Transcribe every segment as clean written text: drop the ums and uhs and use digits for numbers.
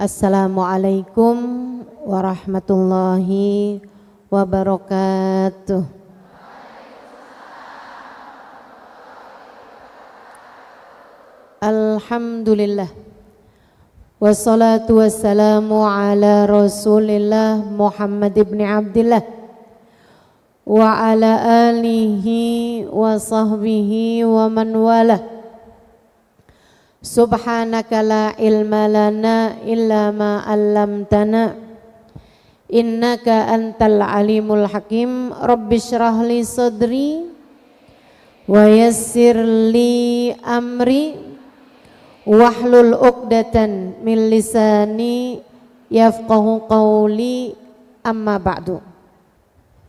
Assalamualaikum warahmatullahi wabarakatuh. Alhamdulillah. Wassalatu wassalamu ala Rasulillah Muhammad ibn Abdillah wa ala alihi wa sahbihi wa man walah. Subhanaka la ilma lana illa ma 'allamtana innaka antal alimul hakim. Rabbi shrah li sadri wa yassir li amri wahlul 'uqdatan min lisani yafqahu qawli, amma ba'du.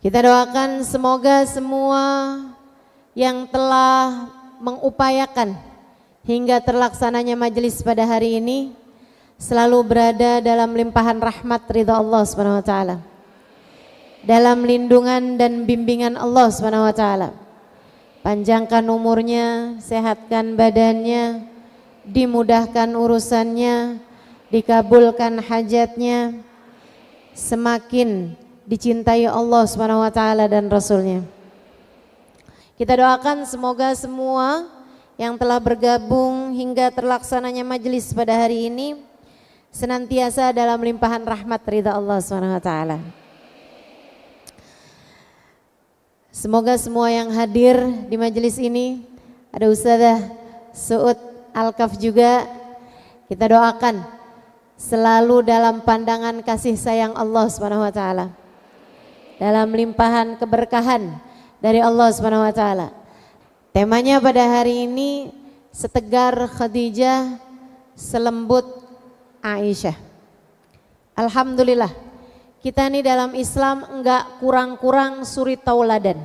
Kita doakan semoga semua yang telah mengupayakan hingga terlaksananya majelis pada hari ini selalu berada dalam limpahan rahmat ridha Allah Subhanahu wa taala, dalam lindungan dan bimbingan Allah Subhanahu wa taala. Panjangkan umurnya, sehatkan badannya, dimudahkan urusannya, dikabulkan hajatnya, semakin dicintai Allah Subhanahu wa taala dan Rasulnya. Kita doakan semoga semua yang telah bergabung hingga terlaksananya majelis pada hari ini senantiasa dalam limpahan rahmat ridha Allah Subhanahu wa taala. Semoga semua yang hadir di majelis ini, ada Ustazah Suud Alkaf juga, kita doakan selalu dalam pandangan kasih sayang Allah Subhanahu wa taala, dalam limpahan keberkahan dari Allah Subhanahu wa taala. Temanya pada hari ini, setegar Khadijah, selembut Aisyah. Alhamdulillah, kita ini dalam Islam enggak kurang-kurang suri tauladan.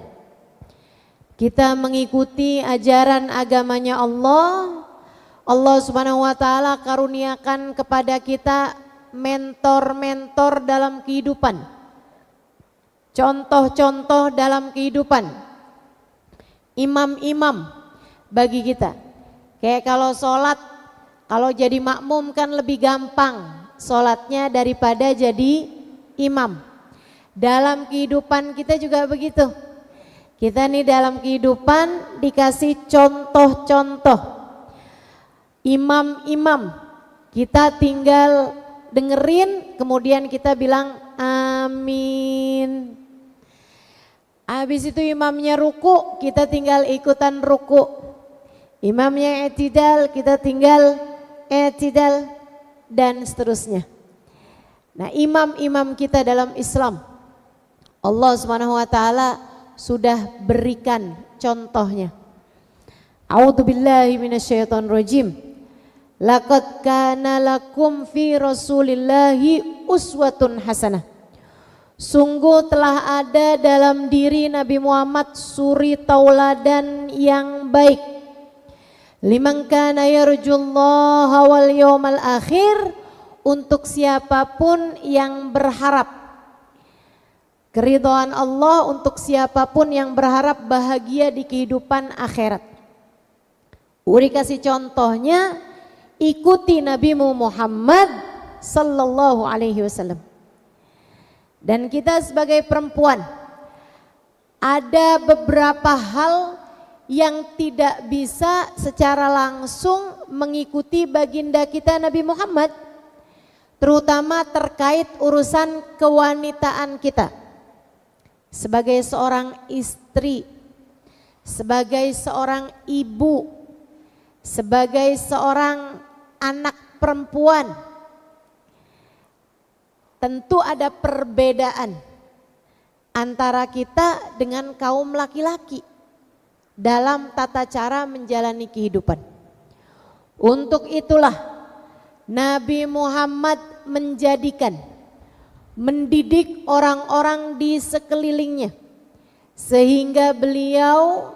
Kita mengikuti ajaran agamanya Allah. Allah Subhanahu wa taala karuniakan kepada kita mentor-mentor dalam kehidupan, contoh-contoh dalam kehidupan, imam-imam bagi kita. Kayak kalau sholat, kalau jadi makmum kan lebih gampang sholatnya daripada jadi imam. Dalam kehidupan kita juga begitu. Kita nih dalam kehidupan dikasih contoh-contoh imam-imam, kita tinggal dengerin, kemudian kita bilang amin. Habis itu imamnya ruku, kita tinggal ikutan ruku. Imamnya i'tidal, kita tinggal i'tidal, dan seterusnya. Nah, imam-imam kita dalam Islam, Allah Subhanahu wa taala sudah berikan contohnya. A'udzubillahi minasyaitonir rajim. Laqad kana lakum fi Rasulillahi uswatun hasanah. Sungguh telah ada dalam diri Nabi Muhammad suri tauladan yang baik. Liman kana yarjullaha wal yawmal akhir, untuk siapapun yang berharap keridhaan Allah, untuk siapapun yang berharap bahagia di kehidupan akhirat. Uri kasih contohnya, ikuti Nabi Muhammad sallallahu alaihi wasallam. Dan kita sebagai perempuan, ada beberapa hal yang tidak bisa secara langsung mengikuti baginda kita Nabi Muhammad, terutama terkait urusan kewanitaan kita. Sebagai seorang istri, sebagai seorang ibu, sebagai seorang anak perempuan, tentu ada perbedaan antara kita dengan kaum laki-laki dalam tata cara menjalani kehidupan. Untuk itulah Nabi Muhammad mendidik orang-orang di sekelilingnya, sehingga beliau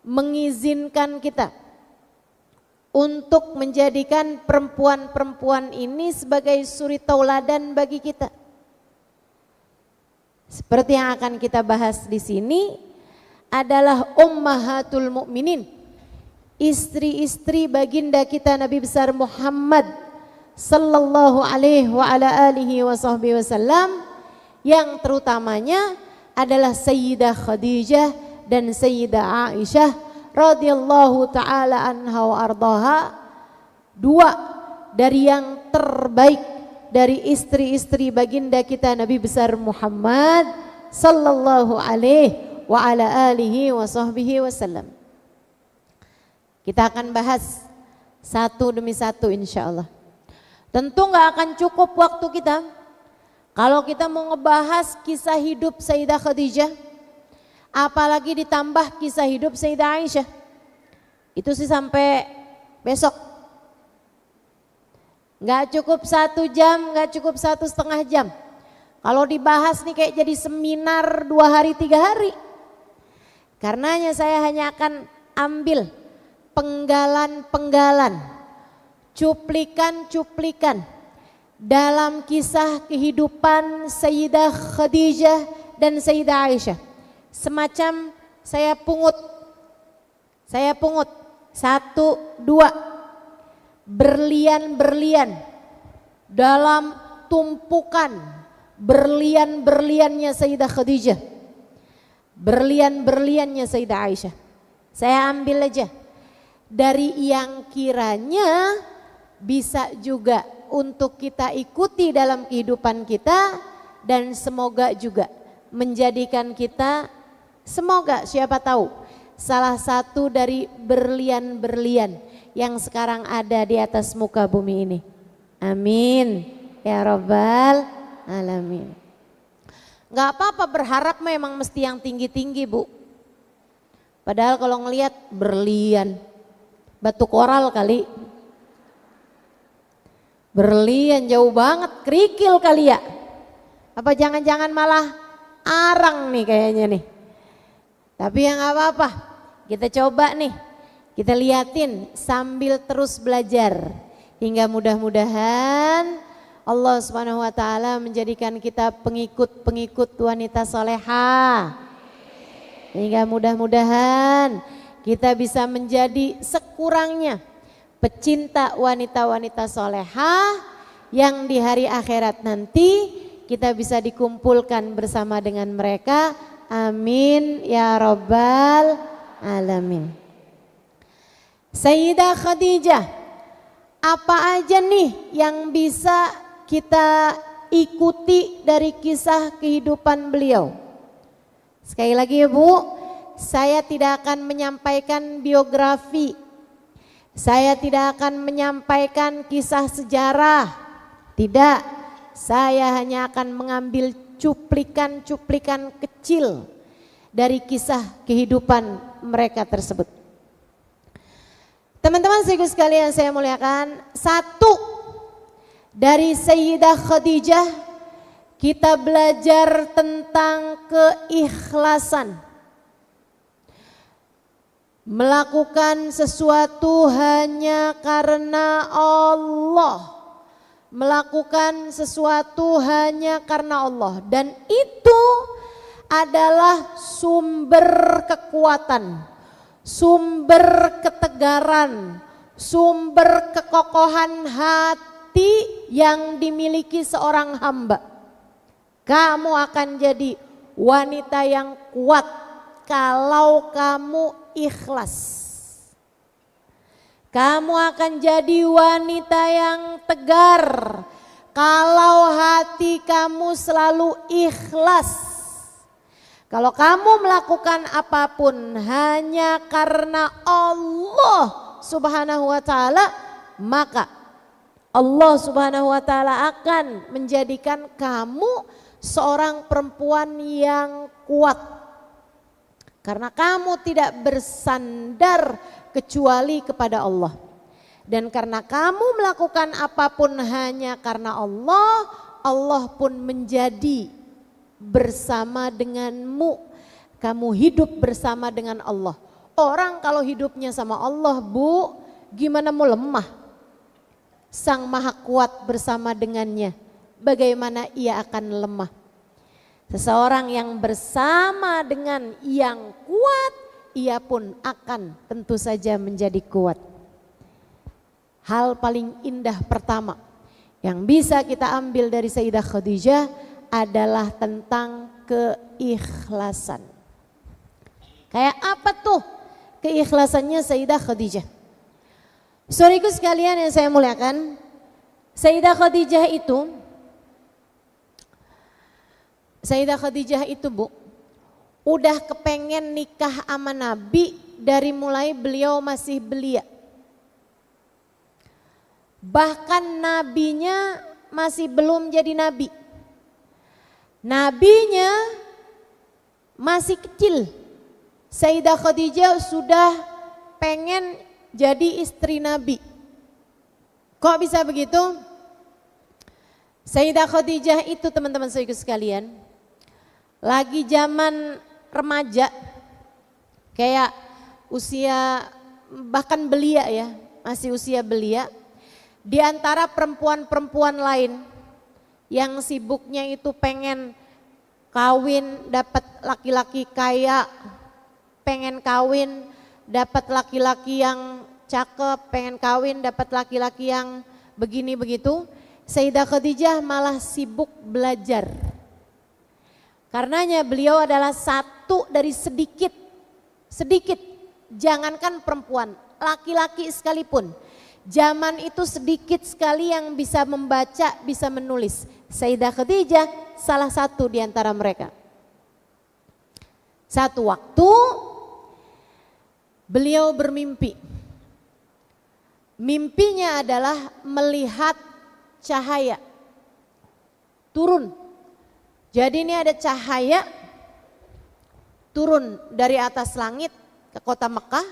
mengizinkan kita untuk menjadikan perempuan-perempuan ini sebagai suri tauladan bagi kita. Seperti yang akan kita bahas di sini adalah ummahatul mukminin, istri-istri baginda kita Nabi besar Muhammad sallallahu alaihi wa ala alihi wa sahbihi wasallam, yang terutamanya adalah Sayyidah Khadijah dan Sayyidah Aisyah radhiyallahu taala anha wa ardaha, dua dari yang terbaik dari istri-istri baginda kita Nabi besar Muhammad sallallahu alaihi wa ala alihi wa sahbihi wasallam. Kita akan bahas satu demi satu insyaallah. Tentu nggak akan cukup waktu kita kalau kita mau ngebahas kisah hidup Sayyidah Khadijah, apalagi ditambah kisah hidup Sayyidah Aisyah. Itu sih sampai besok. Nggak cukup 1 jam, nggak cukup 1,5 jam. Kalau dibahas nih kayak jadi seminar 2 hari 3 hari. Karenanya saya hanya akan ambil penggalan-penggalan, cuplikan-cuplikan dalam kisah kehidupan Sayyidah Khadijah dan Sayyidah Aisyah. Semacam saya pungut 1, 2 berlian-berlian dalam tumpukan berlian-berliannya Sayyidah Khadijah, berlian-berliannya Sayyidah Aisyah. Saya ambil aja dari yang kiranya bisa juga untuk kita ikuti dalam kehidupan kita, dan semoga juga menjadikan kita, semoga siapa tahu, salah satu dari berlian-berlian yang sekarang ada di atas muka bumi ini. Amin ya rabbal alamin. Gak apa-apa berharap memang mesti yang tinggi-tinggi Bu. Padahal kalau ngelihat berlian, batu koral kali. Berlian jauh banget, kerikil kali ya. Apa jangan-jangan malah arang nih kayaknya nih. Tapi yang gak apa-apa, kita coba nih, kita liatin sambil terus belajar. Hingga mudah-mudahan Allah Subhanahu wa taala menjadikan kita pengikut-pengikut wanita solehah. Hingga mudah-mudahan kita bisa menjadi sekurangnya pecinta wanita-wanita solehah yang di hari akhirat nanti kita bisa dikumpulkan bersama dengan mereka. Amin ya rabbal alamin. Sayyidah Khadijah, apa aja nih yang bisa kita ikuti dari kisah kehidupan beliau? Sekali lagi ya Bu, saya tidak akan menyampaikan biografi, saya tidak akan menyampaikan kisah sejarah, tidak. Saya hanya akan mengambil cuplikan-cuplikan kecil dari kisah kehidupan mereka tersebut. Teman-teman sekalian saya muliakan, satu dari Sayyidah Khadijah kita belajar tentang keikhlasan. Melakukan sesuatu hanya karena Allah. Melakukan sesuatu hanya karena Allah, dan itu adalah sumber kekuatan, sumber ketegaran, sumber kekokohan hati yang dimiliki seorang hamba. Kamu akan jadi wanita yang kuat kalau kamu ikhlas. Kamu akan jadi wanita yang tegar kalau hati kamu selalu ikhlas. Kalau kamu melakukan apapun hanya karena Allah Subhanahu wa taala, maka Allah Subhanahu wa taala akan menjadikan kamu seorang perempuan yang kuat. Karena kamu tidak bersandar kecuali kepada Allah. Dan karena kamu melakukan apapun hanya karena Allah, Allah pun menjadi bersama denganmu. Kamu hidup bersama dengan Allah. Orang kalau hidupnya sama Allah Bu, gimana mau lemah? Sang Maha Kuat bersama dengannya, bagaimana ia akan lemah? Seseorang yang bersama dengan yang kuat, ia pun akan tentu saja menjadi kuat. Hal paling indah pertama Yang bisa kita ambil dari Sayyidah Khadijah adalah tentang keikhlasan. Kayak apa tuh keikhlasannya Sayyidah Khadijah? Saudariku sekalian yang saya muliakan, Sayyidah Khadijah itu Bu, udah kepengen nikah sama Nabi dari mulai beliau masih belia. Bahkan nabinya masih belum jadi nabi. Nabinya masih kecil. Sayyidah Khadijah sudah pengen jadi istri nabi. Kok bisa begitu? Sayyidah Khadijah itu teman-teman saudaraku sekalian, lagi zaman remaja, kayak usia bahkan belia ya, masih usia belia. Di antara perempuan-perempuan lain yang sibuknya itu pengen kawin dapat laki-laki kaya, pengen kawin dapat laki-laki yang cakep, pengen kawin dapat laki-laki yang begini begitu, Sayyidah Khadijah malah sibuk belajar. Karenanya beliau adalah satu dari sedikit, jangankan perempuan, laki-laki sekalipun. Zaman itu sedikit sekali yang bisa membaca, bisa menulis. Sayyidah Khadijah salah satu di antara mereka. Satu waktu beliau bermimpi. Mimpinya adalah melihat cahaya turun. Jadi ini ada cahaya turun dari atas langit ke kota Mekah.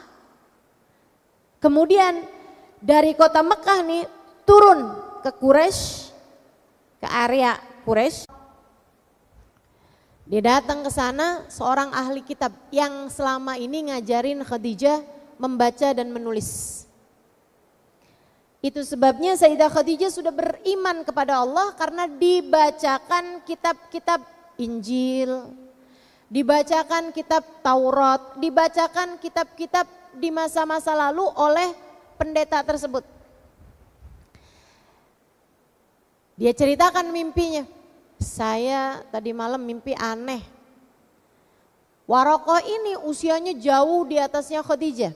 Kemudian dari kota Mekah nih turun ke Quraisy, ke area Quraisy. Dia datang ke sana seorang ahli kitab yang selama ini ngajarin Khadijah membaca dan menulis. Itu sebabnya Sayyidah Khadijah sudah beriman kepada Allah karena dibacakan kitab-kitab Injil, dibacakan kitab Taurat, dibacakan kitab-kitab di masa-masa lalu oleh pendeta tersebut. Dia ceritakan mimpinya. Saya tadi malam mimpi aneh. Waraqah ini usianya jauh di atasnya Khadijah.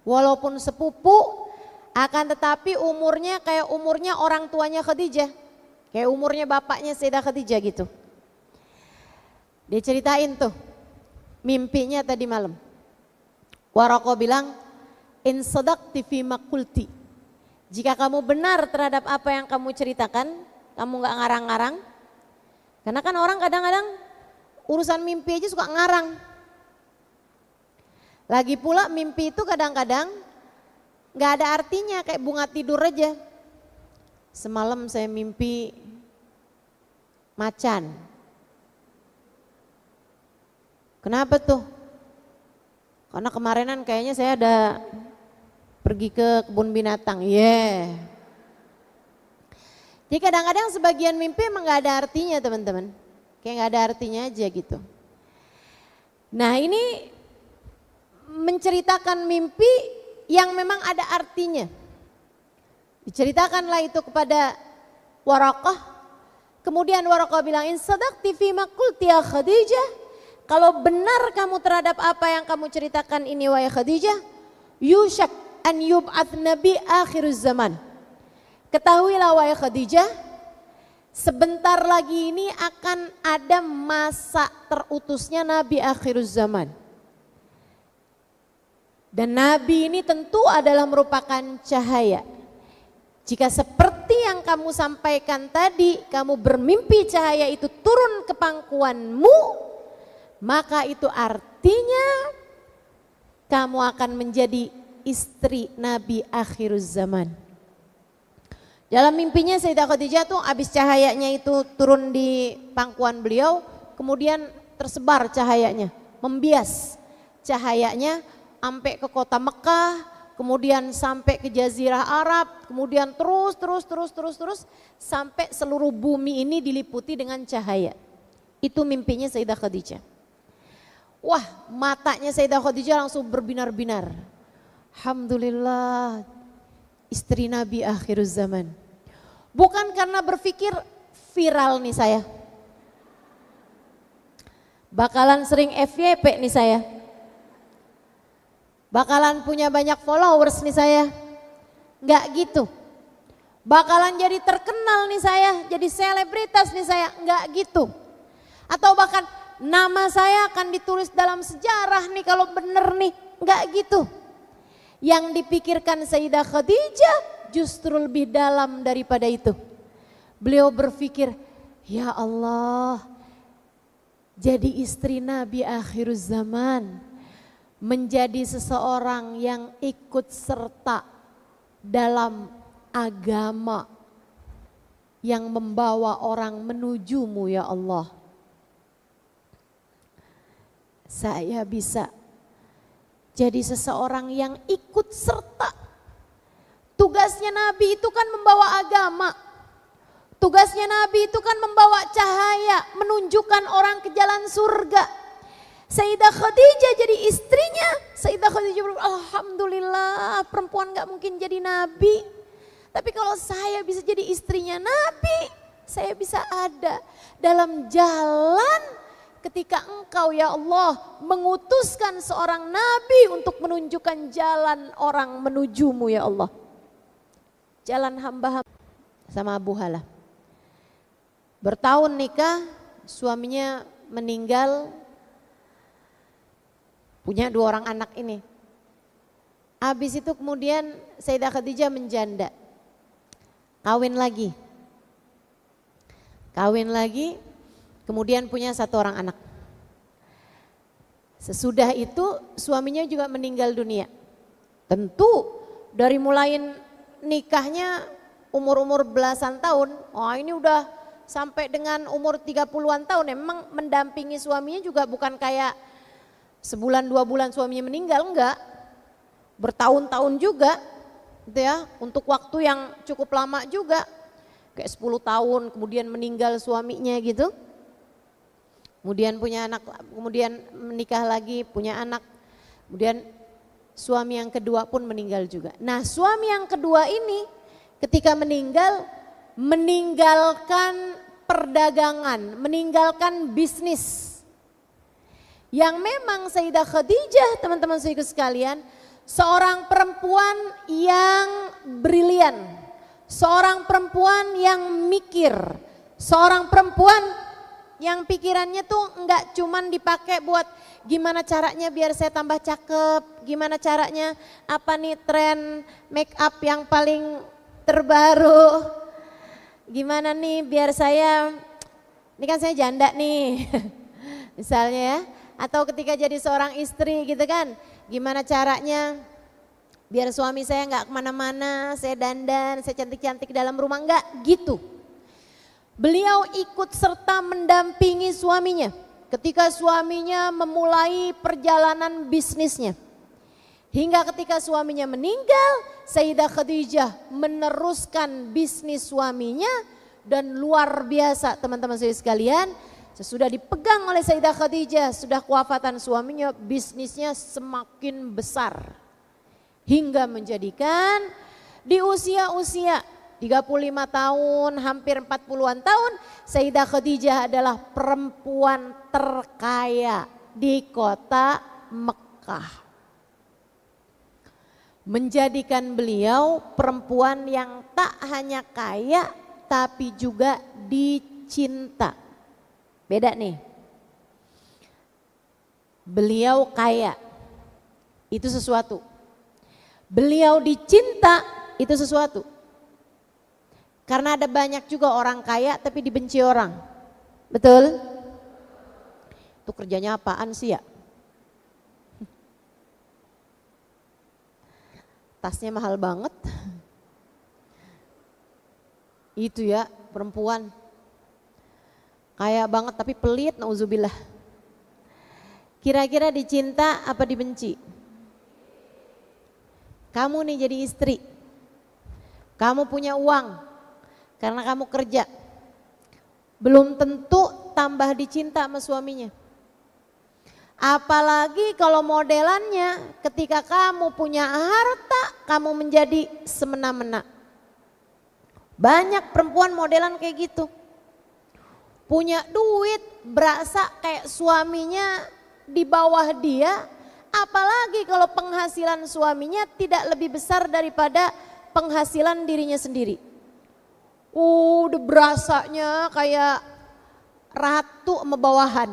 Walaupun sepupu, akan tetapi umurnya kayak umurnya orang tuanya Khadijah. Kayak umurnya bapaknya Sayyidah Khadijah gitu. Dia ceritain tuh mimpinya tadi malam. Waraqah bilang, in sadaqti fi maqulti. Jika kamu benar terhadap apa yang kamu ceritakan, kamu gak ngarang-ngarang. Karena kan orang kadang-kadang urusan mimpi aja suka ngarang. Lagi pula mimpi itu kadang-kadang gak ada artinya, kayak bunga tidur aja. Semalam saya mimpi macan. Kenapa tuh? Karena kemarinan kayaknya saya ada pergi ke kebun binatang. Jadi kadang-kadang sebagian mimpi emang gak ada artinya teman-teman. Kayak gak ada artinya aja gitu. Nah ini menceritakan mimpi yang memang ada artinya. Diceritakanlah itu kepada Waraqah. Kemudian Waraqah bilang, in sadaqti fi ma qulti ya Khadijah. Kalau benar kamu terhadap apa yang kamu ceritakan ini wahai Khadijah, yusyak an yub'ats nabi akhiruz zaman. Ketahuilah wahai Khadijah, sebentar lagi ini akan ada masa terutusnya Nabi akhiruz zaman. Dan Nabi ini tentu adalah merupakan cahaya. Jika seperti yang kamu sampaikan tadi, kamu bermimpi cahaya itu turun ke pangkuanmu, maka itu artinya kamu akan menjadi istri Nabi akhiruz zaman. Dalam mimpinya Sayyidah Khadijah tuh habis cahayanya itu turun di pangkuan beliau, kemudian tersebar cahayanya, membias cahayanya sampai ke kota Mekah, kemudian sampai ke Jazirah Arab, kemudian terus sampai seluruh bumi ini diliputi dengan cahaya. Itu mimpinya Sayyidah Khadijah. Wah, matanya Sayyidah Khadijah langsung berbinar-binar. Alhamdulillah, istri Nabi akhiruz zaman. Bukan karena berpikir viral nih saya. Bakalan sering FYP nih saya. Bakalan punya banyak followers nih saya. Enggak gitu. Bakalan jadi terkenal nih saya, jadi selebritas nih saya, enggak gitu. Atau bahkan nama saya akan ditulis dalam sejarah nih kalau bener nih, enggak gitu. Yang dipikirkan Sayyidah Khadijah justru lebih dalam daripada itu. Beliau berpikir, ya Allah, jadi istri Nabi akhir zaman, menjadi seseorang yang ikut serta dalam agama yang membawa orang menujumu ya Allah. Saya bisa jadi seseorang yang ikut serta. Tugasnya Nabi itu kan membawa agama. Tugasnya Nabi itu kan membawa cahaya, menunjukkan orang ke jalan surga. Sayyidah Khadijah jadi istrinya. Sayyidah Khadijah berkata, alhamdulillah perempuan gak mungkin jadi Nabi. Tapi kalau saya bisa jadi istrinya Nabi, saya bisa ada dalam jalan ketika engkau ya Allah mengutuskan seorang Nabi untuk menunjukkan jalan orang menujumu ya Allah. Jalan hamba-hamba sama Abu Halah. Bertahun nikah, suaminya meninggal, punya 2 orang anak ini. Habis itu kemudian Sayyidah Khadijah menjanda. Kawin lagi, kemudian punya 1 orang anak. Sesudah itu suaminya juga meninggal dunia. Tentu dari mulai nikahnya umur-umur belasan tahun, ini udah sampai dengan umur 30-an tahun. Memang mendampingi suaminya juga bukan kayak sebulan 2 bulan suaminya meninggal, enggak. Bertahun-tahun juga. Gitu ya, untuk waktu yang cukup lama juga, kayak 10 tahun kemudian meninggal suaminya gitu. Kemudian punya anak, kemudian menikah lagi, punya anak. Kemudian suami yang kedua pun meninggal juga. Nah, suami yang kedua ini ketika meninggal, meninggalkan perdagangan, meninggalkan bisnis. Yang memang Sayyidah Khadijah, teman-teman saudaraku sekalian, seorang perempuan yang brilian, seorang perempuan yang mikir, seorang perempuan yang pikirannya tuh enggak cuman dipakai buat gimana caranya biar saya tambah cakep, gimana caranya apa nih tren make up yang paling terbaru, gimana nih biar saya, ini kan saya janda nih misalnya ya, atau ketika jadi seorang istri gitu kan, gimana caranya biar suami saya nggak kemana-mana, saya dandan, saya cantik-cantik dalam rumah, enggak gitu. Beliau ikut serta mendampingi suaminya ketika suaminya memulai perjalanan bisnisnya. Hingga ketika suaminya meninggal, Sayyidah Khadijah meneruskan bisnis suaminya dan luar biasa teman-teman saya sekalian. Sesudah dipegang oleh Sayyidah Khadijah, sudah kewafatan suaminya, bisnisnya semakin besar. Hingga menjadikan di usia-usia 35 tahun, hampir 40-an tahun, Sayyidah Khadijah adalah perempuan terkaya di kota Mekah. Menjadikan beliau perempuan yang tak hanya kaya, tapi juga dicinta. Beda nih, beliau kaya, itu sesuatu. Beliau dicinta, itu sesuatu. Karena ada banyak juga orang kaya tapi dibenci orang. Betul? Itu kerjanya apaan sih ya? Tasnya mahal banget. Itu ya perempuan. Kaya banget tapi pelit, nauzubillah. Kira-kira dicinta apa dibenci? Kamu nih jadi istri, kamu punya uang karena kamu kerja. Belum tentu tambah dicinta sama suaminya. Apalagi kalau modelannya ketika kamu punya harta, kamu menjadi semena-mena. Banyak perempuan modelan kayak gitu. Punya duit, berasa kayak suaminya di bawah dia, apalagi kalau penghasilan suaminya tidak lebih besar daripada penghasilan dirinya sendiri. Udah berasanya kayak ratu sama bawahan.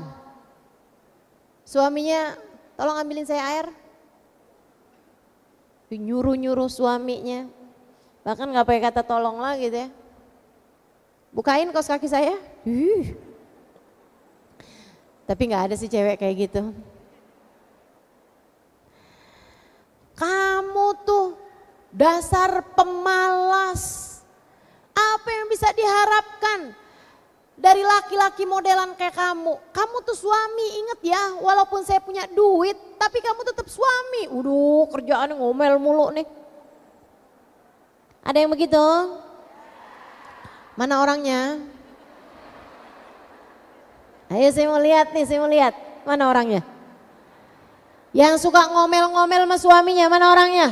Suaminya, tolong ambilin saya air. Nyuruh-nyuruh suaminya. Bahkan gak pakai kata tolong lah gitu ya. Bukain kaos kaki saya. Tapi gak ada sih cewek kayak gitu. Kamu tuh dasar pemalas. Apa yang bisa diharapkan dari laki-laki modelan kayak kamu? Kamu tuh suami, inget ya, walaupun saya punya duit, tapi kamu tetap suami. Kerjaannya ngomel mulu nih. Ada yang begitu? Mana orangnya? Ayo saya mau lihat nih, saya mau lihat. Mana orangnya? Yang suka ngomel-ngomel sama suaminya, mana orangnya?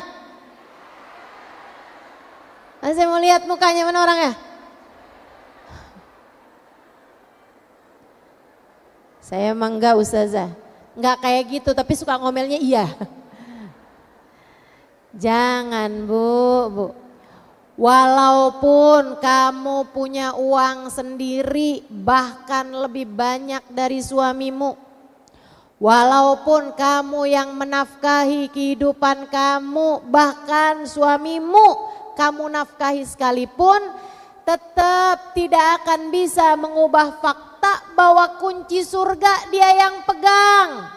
Saya mau lihat mukanya, mana orangnya? Saya emang enggak ustazah, enggak kayak gitu tapi suka ngomelnya iya. Jangan bu. Walaupun kamu punya uang sendiri bahkan lebih banyak dari suamimu. Walaupun kamu yang menafkahi kehidupan kamu bahkan suamimu kamu nafkahi sekalipun, tetap tidak akan bisa mengubah fakta bahwa kunci surga dia yang pegang.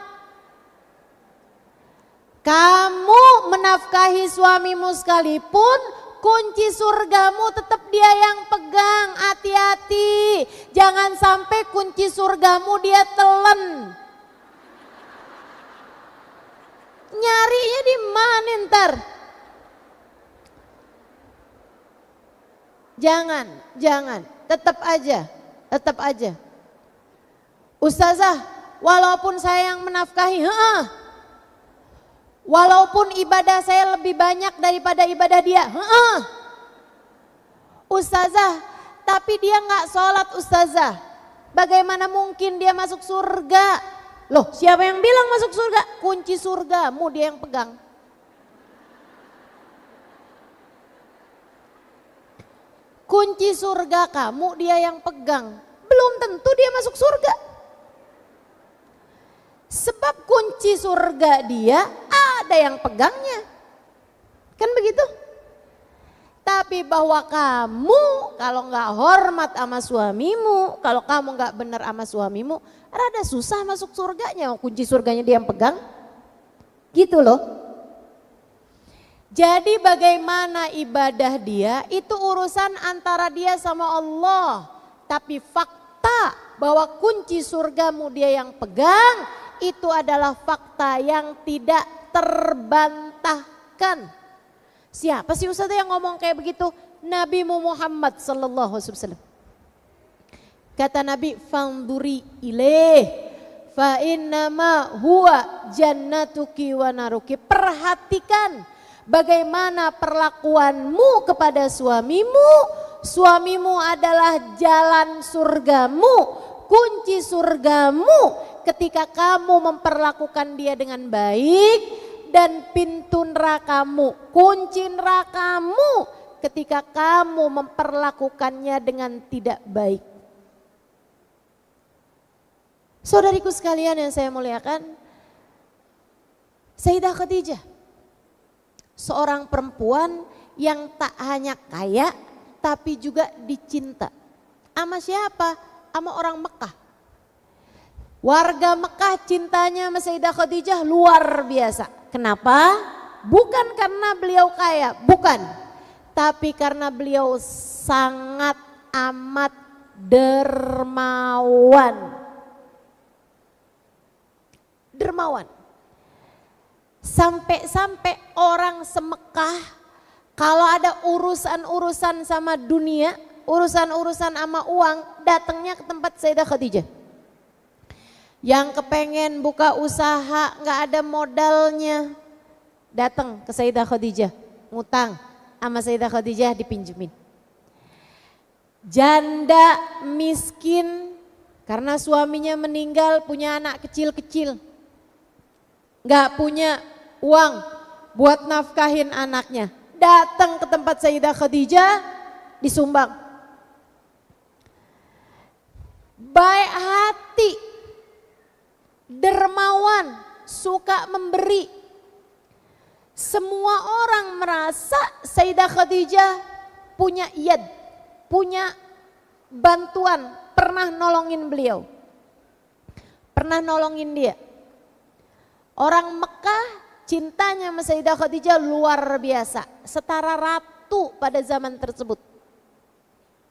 Kamu menafkahi suamimu sekalipun, kunci surgamu tetap dia yang pegang. Hati-hati, jangan sampai kunci surgamu dia telan. Nyarinya di mana ntar? Jangan, tetap aja. Ustazah, walaupun saya yang menafkahi, walaupun ibadah saya lebih banyak daripada ibadah dia, Ustazah, tapi dia nggak sholat ustazah. Bagaimana mungkin dia masuk surga? Loh, siapa yang bilang masuk surga? Kunci surgamu dia yang pegang. Kunci surga kamu dia yang pegang. Belum tentu dia masuk surga. Sebab kunci surga dia ada yang pegangnya. Kan begitu? Tapi bahwa kamu kalau nggak hormat sama suamimu, kalau kamu nggak benar sama suamimu, rada susah masuk surganya. Kunci surganya dia yang pegang. Gitu loh. Jadi bagaimana ibadah dia itu urusan antara dia sama Allah. Tapi fakta bahwa kunci surgamu dia yang pegang itu adalah fakta yang tidak terbantahkan. Siapa sih Ustaz yang ngomong kayak begitu? Nabi Muhammad sallallahu alaihi wasallam. Kata Nabi, "Fanduri ilaih fa innama huwa jannatuki wa naruki." Perhatikan bagaimana perlakuanmu kepada suamimu. Suamimu adalah jalan surgamu, kunci surgamu. Ketika kamu memperlakukan dia dengan baik, dan pintu nerakamu, kunci nerakamu ketika kamu memperlakukannya dengan tidak baik. Saudariku sekalian yang saya muliakan, Sayyidah Khadijah, seorang perempuan yang tak hanya kaya tapi juga dicinta. Sama siapa? Sama orang Mekah. Warga Mekah cintanya sama Sayyidah Khadijah luar biasa. Kenapa? Bukan karena beliau kaya, bukan. Tapi karena beliau sangat amat dermawan. Dermawan. Sampai-sampai orang semekah kalau ada urusan-urusan sama dunia, urusan-urusan sama uang, datangnya ke tempat Sayyidah Khadijah. Yang kepengen buka usaha nggak ada modalnya, datang ke Sayyidah Khadijah, ngutang sama Sayyidah Khadijah dipinjemin. janda miskin karena suaminya meninggal, punya anak kecil-kecil, gak punya uang buat nafkahin anaknya, datang ke tempat Sayyidah Khadijah disumbang. Baik hati, dermawan, suka memberi. Semua orang merasa Sayyidah Khadijah punya iyad, punya bantuan, pernah nolongin beliau, pernah nolongin dia. Orang Mekah cintanya sama Sayyidah Khadijah luar biasa, setara ratu pada zaman tersebut.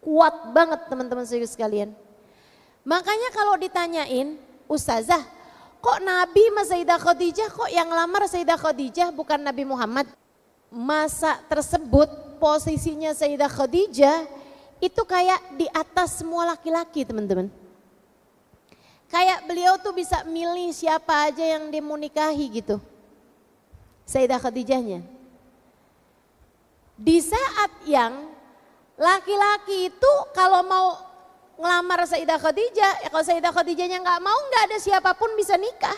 Kuat banget teman-teman sekalian. Makanya kalau ditanyain, Ustazah, kok Nabi sama Sayyidah Khadijah, kok yang lamar Sayyidah Khadijah bukan Nabi Muhammad? Masa tersebut posisinya Sayyidah Khadijah itu kayak di atas semua laki-laki teman-teman. Kayak beliau tuh bisa milih siapa aja yang dia mau nikahi gitu. Sayyidah Khadijahnya. Di saat yang laki-laki itu kalau mau ngelamar Sayyidah Khadijah, ya kalau Sayyidah Khadijahnya nggak mau, nggak ada siapapun bisa nikah.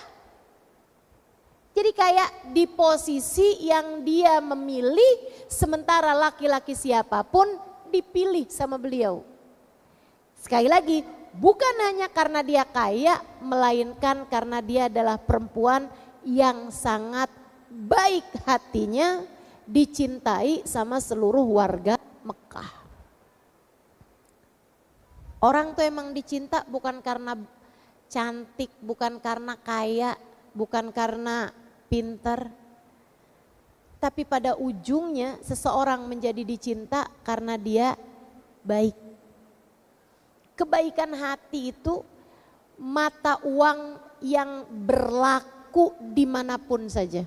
Jadi kayak di posisi yang dia memilih, sementara laki-laki siapapun dipilih sama beliau. Sekali lagi, bukan hanya karena dia kaya, melainkan karena dia adalah perempuan yang sangat baik hatinya, dicintai sama seluruh warga Mekah. Orang tuh emang dicinta bukan karena cantik, bukan karena kaya, bukan karena pintar. Tapi pada ujungnya seseorang menjadi dicinta karena dia baik. Kebaikan hati itu mata uang yang berlaku dimanapun saja.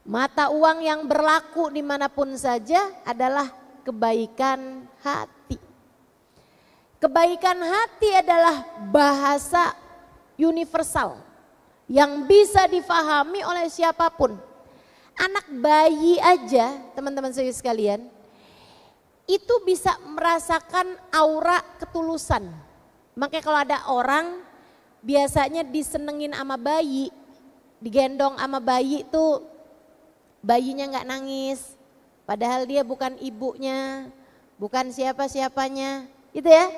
Mata uang yang berlaku dimanapun saja adalah kebaikan hati. Kebaikan hati adalah bahasa universal yang bisa difahami oleh siapapun. Anak bayi aja teman-teman sekalian itu bisa merasakan aura ketulusan. Makanya kalau ada orang biasanya disenengin sama bayi, digendong sama bayi tuh bayinya nggak nangis. Padahal dia bukan ibunya, bukan siapa-siapanya, gitu ya.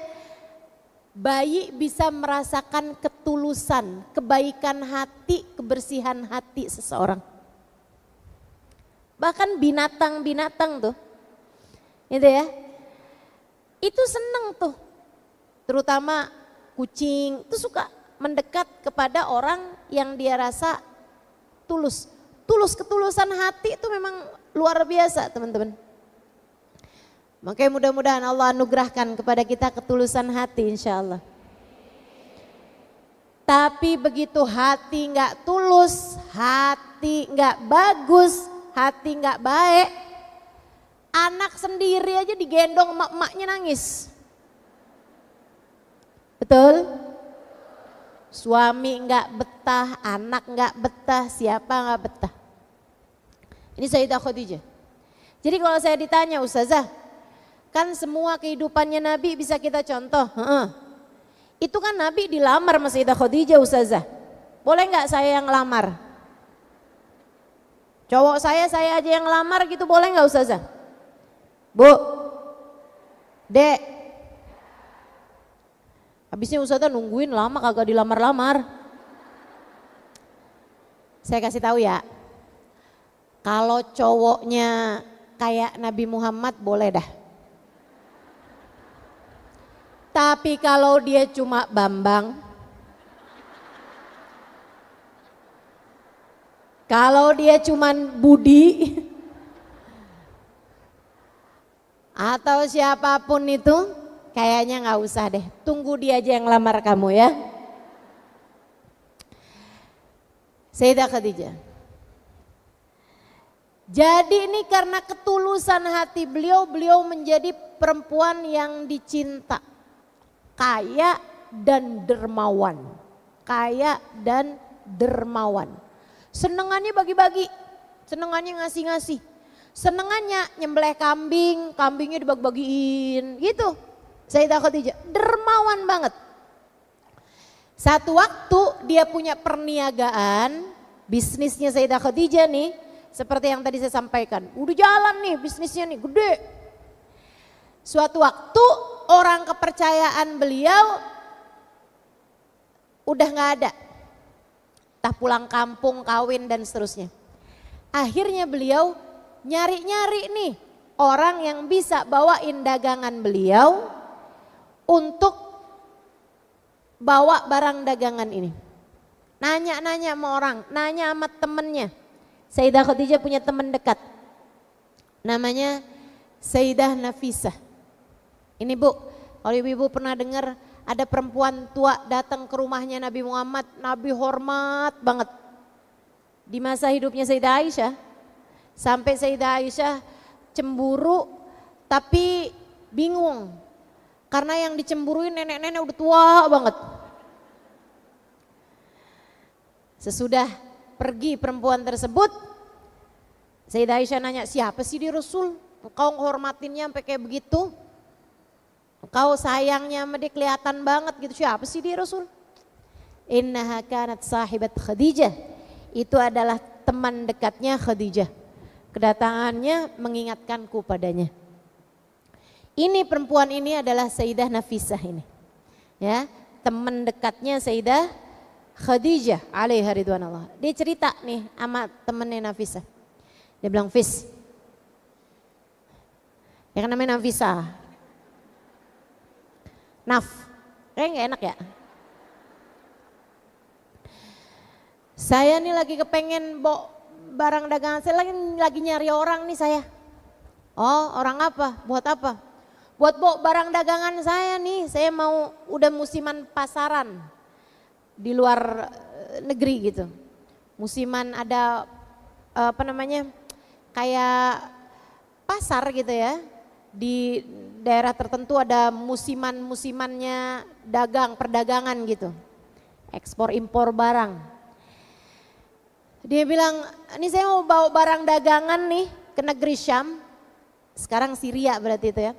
Bayi bisa merasakan ketulusan, kebaikan hati, kebersihan hati seseorang. Bahkan binatang-binatang tuh, gitu ya, itu seneng tuh. Terutama kucing itu suka mendekat kepada orang yang dia rasa tulus. Ketulusan hati itu memang luar biasa teman-teman. Makanya mudah-mudahan Allah anugerahkan kepada kita ketulusan hati insya Allah. Tapi begitu hati nggak tulus, hati nggak bagus, hati nggak baik, anak sendiri aja digendong emak-emaknya nangis. Betul? Suami nggak betah, anak nggak betah, siapa nggak betah. Ini Sayyidah Khadijah. Jadi kalau saya ditanya, Ustazah, kan semua kehidupannya Nabi bisa kita contoh. Itu kan Nabi dilamar sama Sayyidah Khadijah, Ustazah. Boleh nggak saya yang lamar? Cowok saya aja yang lamar gitu, boleh nggak Ustazah? Bu, Dek. Habisnya Ustazah nungguin lama kagak dilamar-lamar. Saya kasih tahu ya. Kalau cowoknya kayak Nabi Muhammad boleh dah. Tapi kalau dia cuma Bambang, kalau dia cuma Budi, atau siapapun itu, kayaknya nggak usah deh. Tunggu dia aja yang lamar kamu ya. Sayyidah Khadijah. Jadi ini karena ketulusan hati beliau menjadi perempuan yang dicinta. Kaya dan dermawan. Kaya dan dermawan. Senengannya bagi-bagi, senengannya ngasih-ngasih. Senengannya nyembelih kambing, kambingnya dibagi-bagiin gitu. Sayyidah Khadijah dermawan banget. Satu waktu dia punya perniagaan, bisnisnya Sayyidah Khadijah nih, seperti yang tadi saya sampaikan. Udah jalan nih bisnisnya nih, gede. Suatu waktu orang kepercayaan beliau udah gak ada. Entah pulang kampung, kawin dan seterusnya. Akhirnya beliau nyari-nyari nih orang yang bisa bawain dagangan beliau untuk bawa barang dagangan ini. Nanya-nanya sama orang, nanya sama temennya. Sayyidah Khadijah punya teman dekat. Namanya Sayyidah Nafisah. Ini Bu, kalau ibu-ibu pernah dengar ada perempuan tua datang ke rumahnya Nabi Muhammad, Nabi hormat banget. Di masa hidupnya Sayyidah Aisyah, sampai Sayyidah Aisyah cemburu tapi bingung. Karena yang dicemburuin nenek-nenek udah tua banget. Sesudah pergi perempuan tersebut, Sayyidah Aisyah nanya, siapa sih di Rasul? Engkau menghormatinnya sampai kayak begitu? Engkau sayangnya sama dia kelihatan banget gitu, siapa sih di Rasul? Innaha kanat sahibat Khadijah. Itu adalah teman dekatnya Khadijah. Kedatangannya mengingatkanku padanya. Ini perempuan ini adalah Sayyidah Nafisah ini. Ya, teman dekatnya Sayyidah Khadijah alaiha ridwanullah. Dia cerita nih sama temennya Nafisah. Dia bilang, Fis, ya kan namanya Nafisah. Naf, kayaknya gak enak ya. Saya nih lagi kepengen bawa barang dagangan, saya lagi nyari orang nih saya. Oh, orang apa? Buat apa? Buat bawa barang dagangan saya nih, saya mau udah musiman pasaran di luar negeri gitu. Musiman ada apa namanya, kayak pasar gitu ya. Di daerah tertentu ada musimannya dagang, perdagangan gitu. Ekspor impor barang. Dia bilang, ini saya mau bawa barang dagangan nih ke negeri Syam. Sekarang Syria berarti itu ya.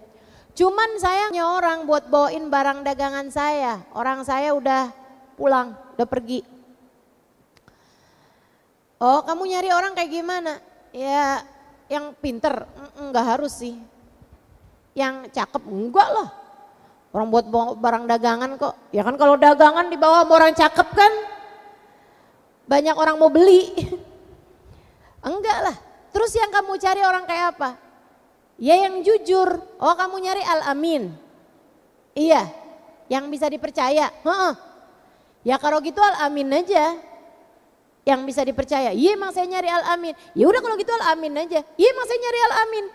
Cuman saya punya orang buat bawain barang dagangan saya. Orang saya udah pulang, udah pergi. Oh, kamu nyari orang kayak gimana? Ya yang pinter, enggak harus sih. Yang cakep, enggak lah. Orang buat bawa barang dagangan kok. Ya kan kalau dagangan dibawa sama orang cakep kan banyak orang mau beli. Enggak lah. Terus yang kamu cari orang kayak apa? Ya yang jujur. Oh kamu nyari Al-Amin. Iya, yang bisa dipercaya. Ya kalau gitu Al-Amin aja. Yang bisa dipercaya. Iya emang saya nyari Al-Amin. Ya udah kalau gitu Al-Amin aja. Iya emang saya nyari Al-Amin.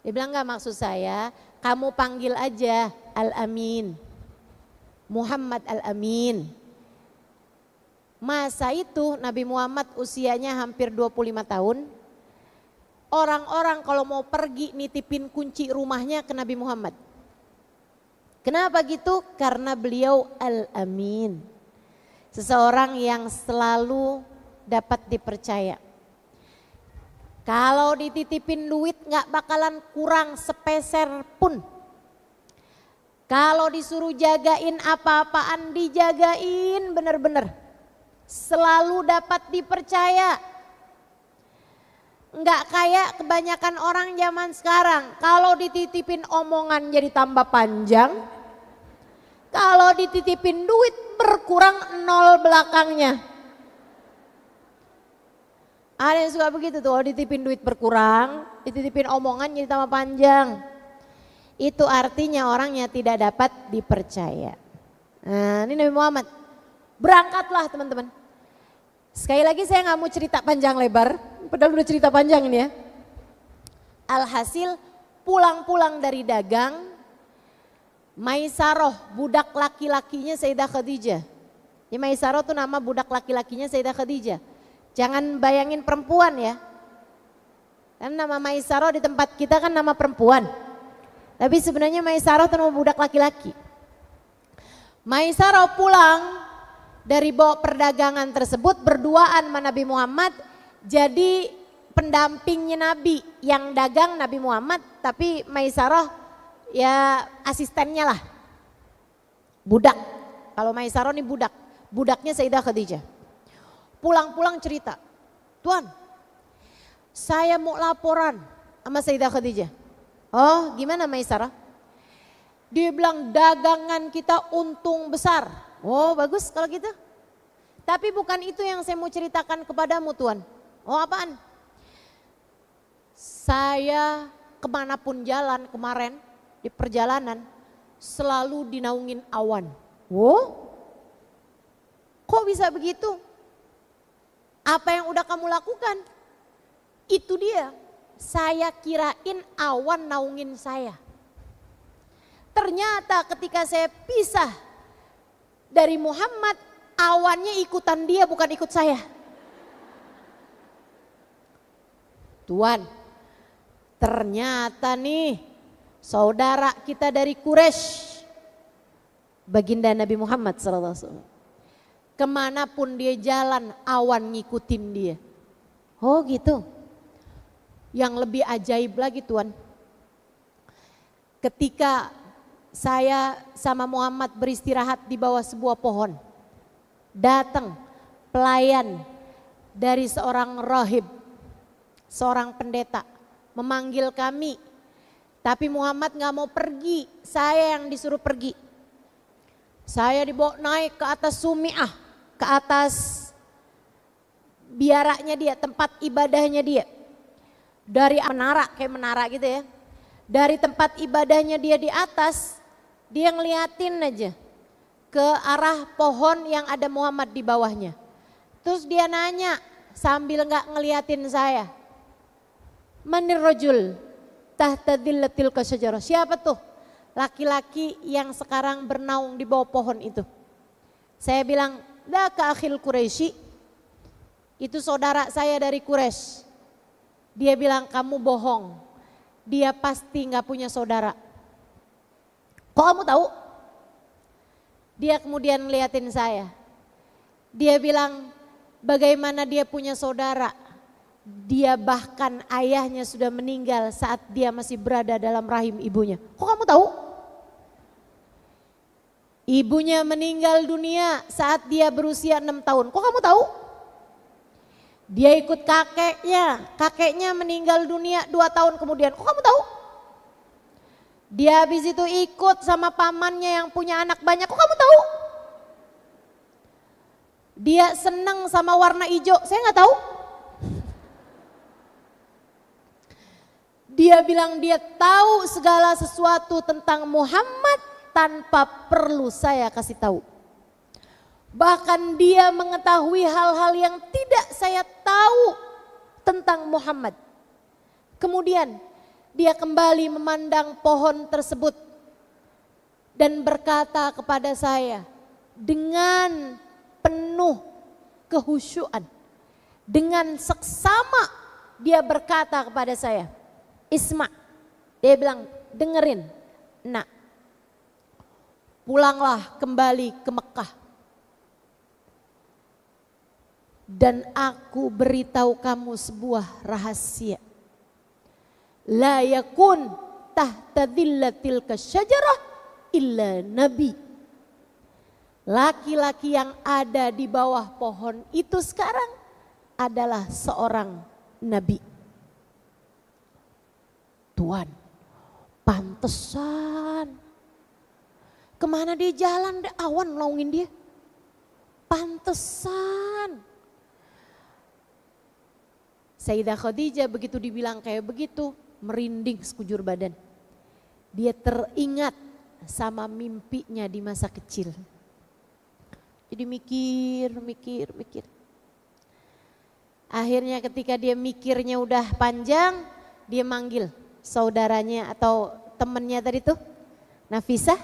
Dia bilang enggak, maksud saya kamu panggil aja Al-Amin. Muhammad Al-Amin. Masa itu Nabi Muhammad usianya hampir 25 tahun. Orang-orang kalau mau pergi nitipin kunci rumahnya ke Nabi Muhammad. Kenapa gitu? Karena beliau Al-Amin. Seseorang yang selalu dapat dipercaya. Kalau dititipin duit gak bakalan kurang sepeser pun. Kalau disuruh jagain apa-apaan dijagain bener-bener. Selalu dapat dipercaya. Enggak kayak kebanyakan orang zaman sekarang. Kalau dititipin omongan jadi tambah panjang. Kalau dititipin duit berkurang nol belakangnya. Ada yang suka begitu tuh, kalau dititipin duit berkurang, dititipin omongan jadi tambah panjang. Itu artinya orangnya tidak dapat dipercaya. Nah ini Nabi Muhammad. Berangkatlah teman-teman. Sekali lagi saya gak mau cerita panjang lebar, padahal udah cerita panjang ini ya. Alhasil pulang-pulang dari dagang, Maisaroh budak laki-lakinya Sayyidah Khadijah. Ya Maisaroh tuh nama budak laki-lakinya Sayyidah Khadijah. Jangan bayangin perempuan ya. Karena nama Maisaroh di tempat kita kan nama perempuan. Tapi sebenarnya Maisaroh itu nama budak laki-laki. Maisaroh pulang dari bawa perdagangan tersebut berduaan sama Nabi Muhammad, jadi pendampingnya Nabi, yang dagang Nabi Muhammad, tapi Maisarah ya asistennya lah. Budak. Kalau Maisarah ini budak. Budaknya Sayyidah Khadijah. Pulang-pulang cerita, Tuan, saya mau laporan sama Sayyidah Khadijah. Oh, gimana Maisarah? Dia bilang dagangan kita untung besar. Oh, bagus kalau gitu. Tapi bukan itu yang saya mau ceritakan kepadamu, Tuan. Oh, apaan? Saya kemanapun jalan kemarin di perjalanan selalu dinaungin awan. Oh, kok bisa begitu? Apa yang udah kamu lakukan? Itu dia. Saya kirain awan naungin saya. Ternyata ketika saya pisah dari Muhammad, awannya ikutan dia, bukan ikut saya. Tuan, ternyata nih saudara kita dari Quraisy, baginda Nabi Muhammad SAW. Kemanapun dia jalan, awan ngikutin dia. Oh gitu. Yang lebih ajaib lagi Tuan, ketika saya sama Muhammad beristirahat di bawah sebuah pohon, datang pelayan dari seorang rahib, seorang pendeta, memanggil kami. Tapi Muhammad gak mau pergi, saya yang disuruh pergi. Saya dibawa naik ke atas Sumi'ah, ke atas biaranya dia, tempat ibadahnya dia. Dari menara, kayak menara gitu ya. Dari tempat ibadahnya dia di atas, dia ngeliatin aja ke arah pohon yang ada Muhammad di bawahnya. Terus dia nanya sambil gak ngeliatin saya, Manir rajul tahta dhillatil kasyajarah. Siapa tuh laki-laki yang sekarang bernaung di bawah pohon itu? Saya bilang, daka akhil Quraisy. Itu saudara saya dari Quraisy. Dia bilang, kamu bohong. Dia pasti gak punya saudara. Kok kamu tahu? Dia kemudian ngeliatin saya. Dia bilang, bagaimana dia punya saudara? Dia bahkan ayahnya sudah meninggal saat dia masih berada dalam rahim ibunya. Kok kamu tahu? Ibunya meninggal dunia saat dia berusia 6 tahun. Kok kamu tahu? Dia ikut kakeknya meninggal dunia 2 tahun kemudian. Kok kamu tahu? Dia habis itu ikut sama pamannya yang punya anak banyak. Kok kamu tahu? Dia senang sama warna hijau. Saya nggak tahu. Dia bilang dia tahu segala sesuatu tentang Muhammad tanpa perlu saya kasih tahu. Bahkan dia mengetahui hal-hal yang tidak saya tahu tentang Muhammad. Kemudian dia kembali memandang pohon tersebut dan berkata kepada saya dengan penuh kehusyuan, dengan seksama dia berkata kepada saya, Isma, dia bilang dengerin, nak, pulanglah kembali ke Mekah. Dan aku beritahu kamu sebuah rahasia. La yakun tahta dhillatil kasyajarah illa nabi. Laki-laki yang ada di bawah pohon itu sekarang adalah seorang nabi. Tuan, pantesan. Kemana dia jalan, awan naungin dia. Pantesan. Sayyidah Khadijah begitu dibilang kayak begitu, merinding sekujur badan. Dia teringat sama mimpinya di masa kecil. Jadi mikir. Akhirnya ketika dia mikirnya udah panjang, dia manggil saudaranya atau temennya tadi tuh, Nafisah.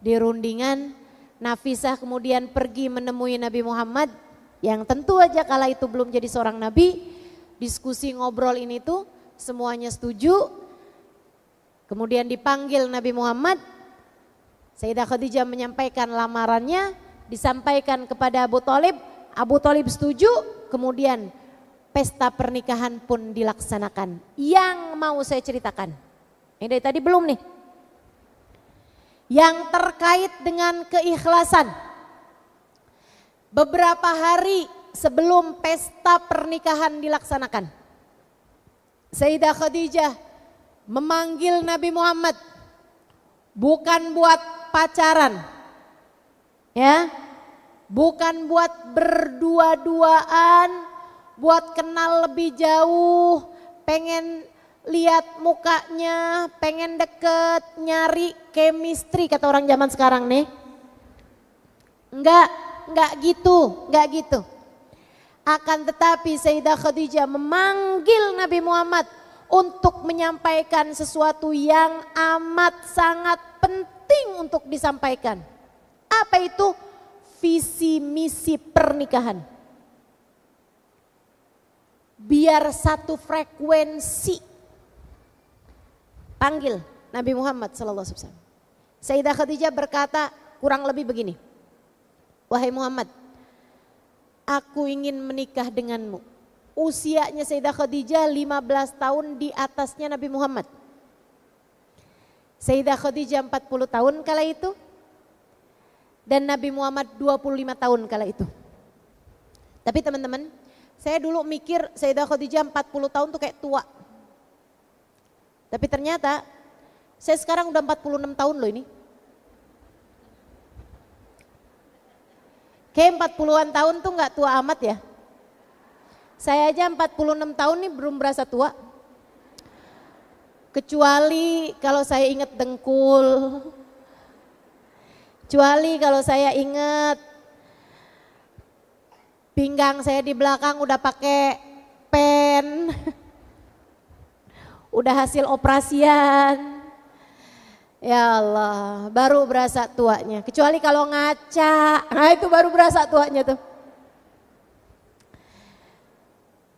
Di rundingan, Nafisah kemudian pergi menemui Nabi Muhammad yang tentu aja kala itu belum jadi seorang nabi. Diskusi ngobrol ini tuh semuanya setuju. Kemudian dipanggil Nabi Muhammad. Sayyidah Khadijah menyampaikan lamarannya, disampaikan kepada Abu Thalib. Abu Thalib setuju, kemudian pesta pernikahan pun dilaksanakan. Yang mau saya ceritakan, ini dari tadi belum nih, yang terkait dengan keikhlasan. Beberapa hari sebelum pesta pernikahan dilaksanakan, Sayyidah Khadijah memanggil Nabi Muhammad bukan buat pacaran, ya, bukan buat berdua-duaan, buat kenal lebih jauh, pengen lihat mukanya, pengen deket, nyari chemistry kata orang zaman sekarang nih. Enggak gitu. Akan tetapi Sayyidah Khadijah memanggil Nabi Muhammad untuk menyampaikan sesuatu yang amat sangat penting untuk disampaikan. Apa itu? Visi misi pernikahan. Biar satu frekuensi. Panggil Nabi Muhammad SAW. Sayyidah Khadijah berkata kurang lebih begini. Wahai Muhammad, aku ingin menikah denganmu. Usianya Sayyidah Khadijah 15 tahun di atasnya Nabi Muhammad. Sayyidah Khadijah 40 tahun kala itu. Dan Nabi Muhammad 25 tahun kala itu. Tapi teman-teman, saya dulu mikir Sayyidah Khadijah 40 tahun tuh kayak tua. Tapi ternyata saya sekarang udah 46 tahun loh ini. Kayak 40-an tahun tuh gak tua amat ya. Saya aja 46 tahun nih belum berasa tua. Kecuali kalau saya ingat dengkul. Kecuali kalau saya ingat pinggang saya di belakang udah pakai pen. Udah hasil operasian. Ya Allah, baru berasa tuanya. Kecuali kalau ngaca, nah itu baru berasa tuanya tuh.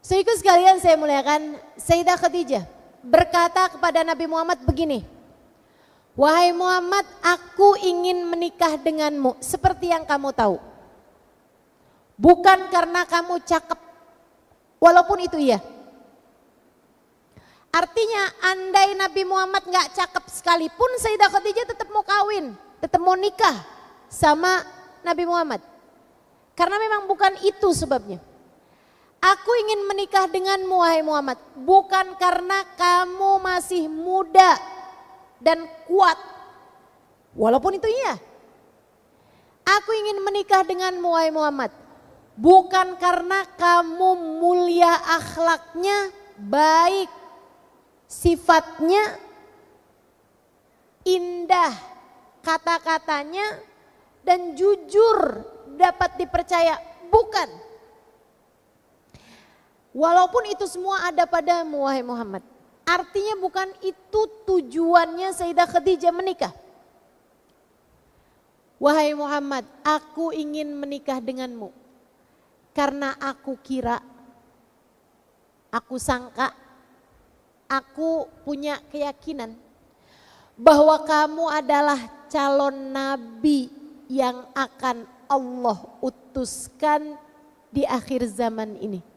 Saudaraku sekalian saya muliakan, Sayyidah Khadijah berkata kepada Nabi Muhammad begini. Wahai Muhammad, aku ingin menikah denganmu seperti yang kamu tahu. Bukan karena kamu cakep, walaupun itu iya. Artinya andai Nabi Muhammad gak cakep sekalipun Sayyidah Khadijah tetap mau kawin, tetap mau nikah sama Nabi Muhammad. Karena memang bukan itu sebabnya. Aku ingin menikah denganmu wahai Muhammad, bukan karena kamu masih muda dan kuat. Walaupun itu iya. Aku ingin menikah denganmu wahai Muhammad, bukan karena kamu mulia akhlaknya, baik sifatnya, indah kata-katanya, dan jujur dapat dipercaya. Bukan. Walaupun itu semua ada padamu wahai Muhammad. Artinya bukan itu tujuannya Sayyidah Khadijah menikah. Wahai Muhammad, aku ingin menikah denganmu karena aku kira, aku sangka, aku punya keyakinan bahwa kamu adalah calon nabi yang akan Allah utuskan di akhir zaman ini.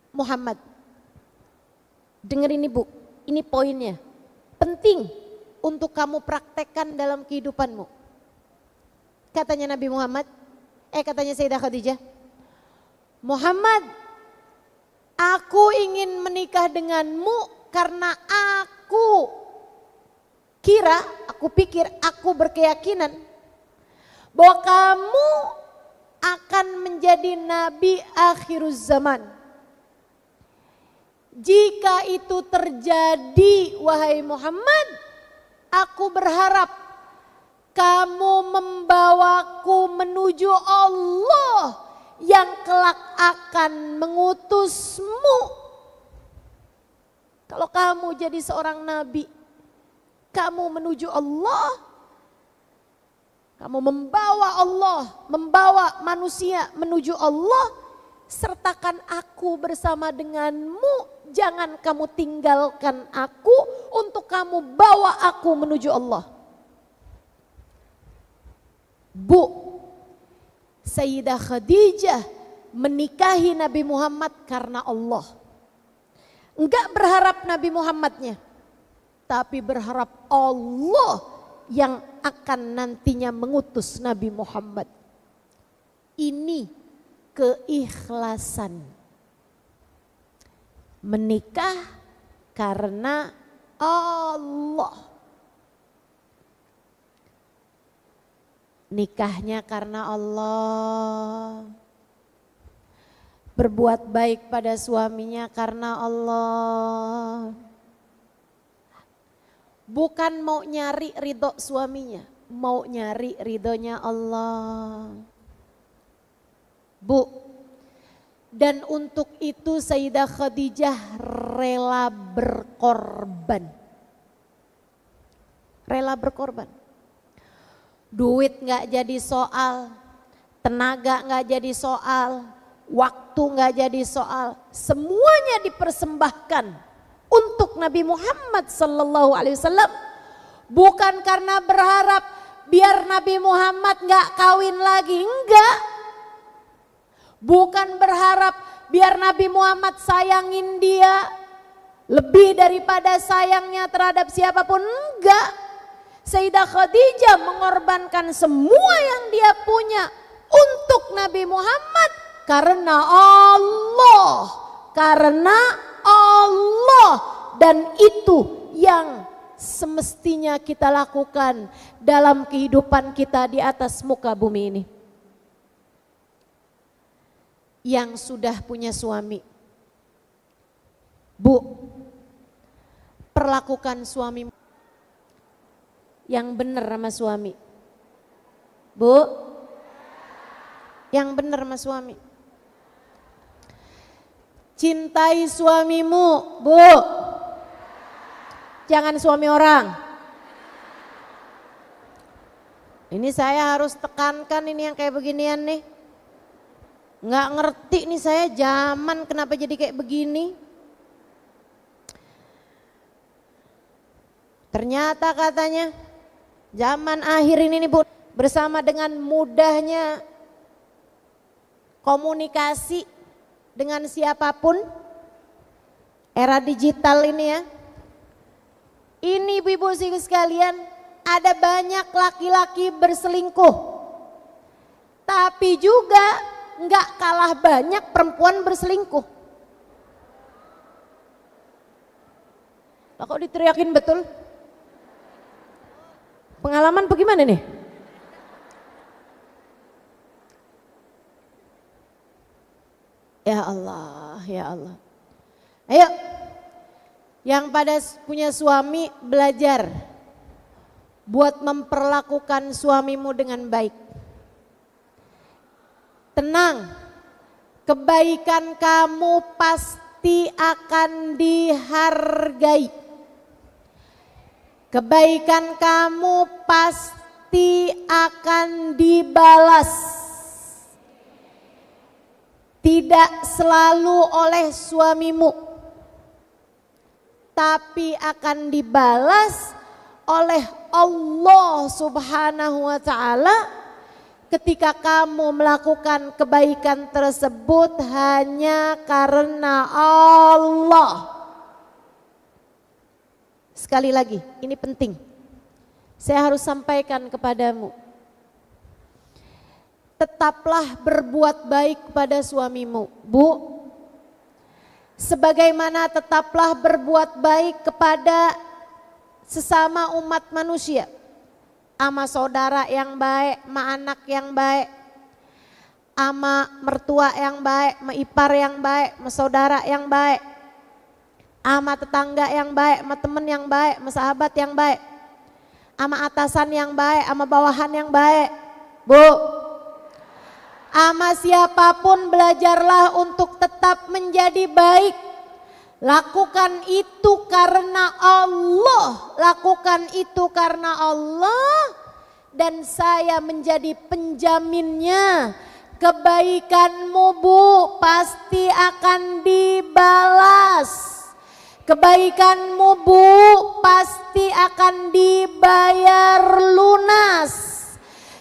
Muhammad, dengar ini Bu, ini poinnya. Penting untuk kamu praktekkan dalam kehidupanmu. Katanya Nabi Muhammad, katanya Sayyidah Khadijah, Muhammad, aku ingin menikah denganmu karena aku kira, aku pikir, aku berkeyakinan bahwa kamu akan menjadi nabi akhiruz zaman. Jika itu terjadi wahai Muhammad, aku berharap kamu membawaku menuju Allah yang kelak akan mengutusmu. Kalau kamu jadi seorang nabi, kamu menuju Allah, kamu membawa Allah, membawa manusia menuju Allah, sertakan aku bersama denganmu. Jangan kamu tinggalkan aku untuk kamu bawa aku menuju Allah. Bu, Sayyidah Khadijah menikahi Nabi Muhammad karena Allah. Enggak berharap Nabi Muhammadnya, tapi berharap Allah yang akan nantinya mengutus Nabi Muhammad. Ini keikhlasan. Menikah karena Allah. Nikahnya karena Allah. Berbuat baik pada suaminya karena Allah. Bukan mau nyari ridho suaminya, mau nyari ridhonya Allah. Bu, dan untuk itu Sayyidah Khadijah rela berkorban. Rela berkorban. Duit gak jadi soal, tenaga gak jadi soal, waktu gak jadi soal. Semuanya dipersembahkan untuk Nabi Muhammad sallallahu alaihi wasallam. Bukan karena berharap biar Nabi Muhammad gak kawin lagi, enggak. Bukan berharap biar Nabi Muhammad sayangin dia lebih daripada sayangnya terhadap siapapun, enggak. Sayyidah Khadijah mengorbankan semua yang dia punya untuk Nabi Muhammad karena Allah. Karena Allah, dan itu yang semestinya kita lakukan dalam kehidupan kita di atas muka bumi ini. Yang sudah punya suami, Bu, perlakukan suami yang benar sama suami. Bu, yang benar sama suami. Cintai suamimu, Bu. Jangan suami orang. Ini saya harus tekankan ini yang kayak beginian nih. Nggak ngerti nih saya zaman kenapa jadi kayak begini. Ternyata katanya zaman akhir ini nih Bu, bersama dengan mudahnya komunikasi dengan siapapun, era digital ini ya. Ini ibu-ibu sekalian, ada banyak laki-laki berselingkuh. Tapi juga nggak kalah banyak perempuan berselingkuh. Lah kok diteriakin betul? Pengalaman bagaimana nih? Ya Allah, ya Allah. Ayo, yang pada punya suami belajar buat memperlakukan suamimu dengan baik. Tenang, kebaikan kamu pasti akan dihargai. Kebaikan kamu pasti akan dibalas. Tidak selalu oleh suamimu, tapi akan dibalas oleh Allah Subhanahu wa ta'ala ketika kamu melakukan kebaikan tersebut hanya karena Allah. Sekali lagi, ini penting. Saya harus sampaikan kepadamu. Tetaplah berbuat baik kepada suamimu, Bu. Sebagaimana tetaplah berbuat baik kepada sesama umat manusia. Ama saudara yang baik, ma anak yang baik, ama mertua yang baik, ma ipar yang baik, ma saudara yang baik, ama tetangga yang baik, ama teman yang baik, ama sahabat yang baik, ama atasan yang baik, ama bawahan yang baik, Bu. Ama siapapun belajarlah untuk tetap menjadi baik. Lakukan itu karena Allah. Lakukan itu karena Allah. Dan saya menjadi penjaminnya. Kebaikanmu, Bu, pasti akan dibalas. Kebaikanmu, Bu, pasti akan dibayar lunas.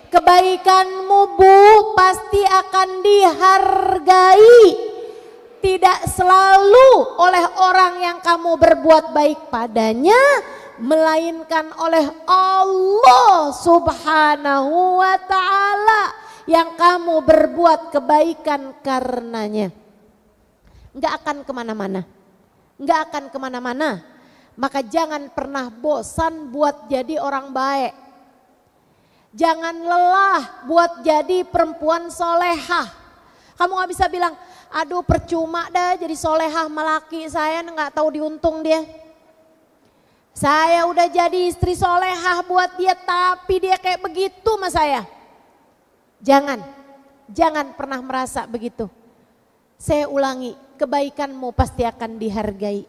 Kebaikanmu Bu pasti akan dihargai. Tidak selalu oleh orang yang kamu berbuat baik padanya, melainkan oleh Allah Subhanahu wa ta'ala yang kamu berbuat kebaikan karenanya. Enggak akan kemana-mana, enggak akan kemana-mana. Maka jangan pernah bosan buat jadi orang baik. Jangan lelah buat jadi perempuan solehah. Kamu gak bisa bilang, aduh percuma dah jadi solehah sama laki saya gak tahu diuntung dia. Saya udah jadi istri solehah buat dia tapi dia kayak begitu sama saya. Jangan pernah merasa begitu. Saya ulangi, kebaikanmu pasti akan dihargai.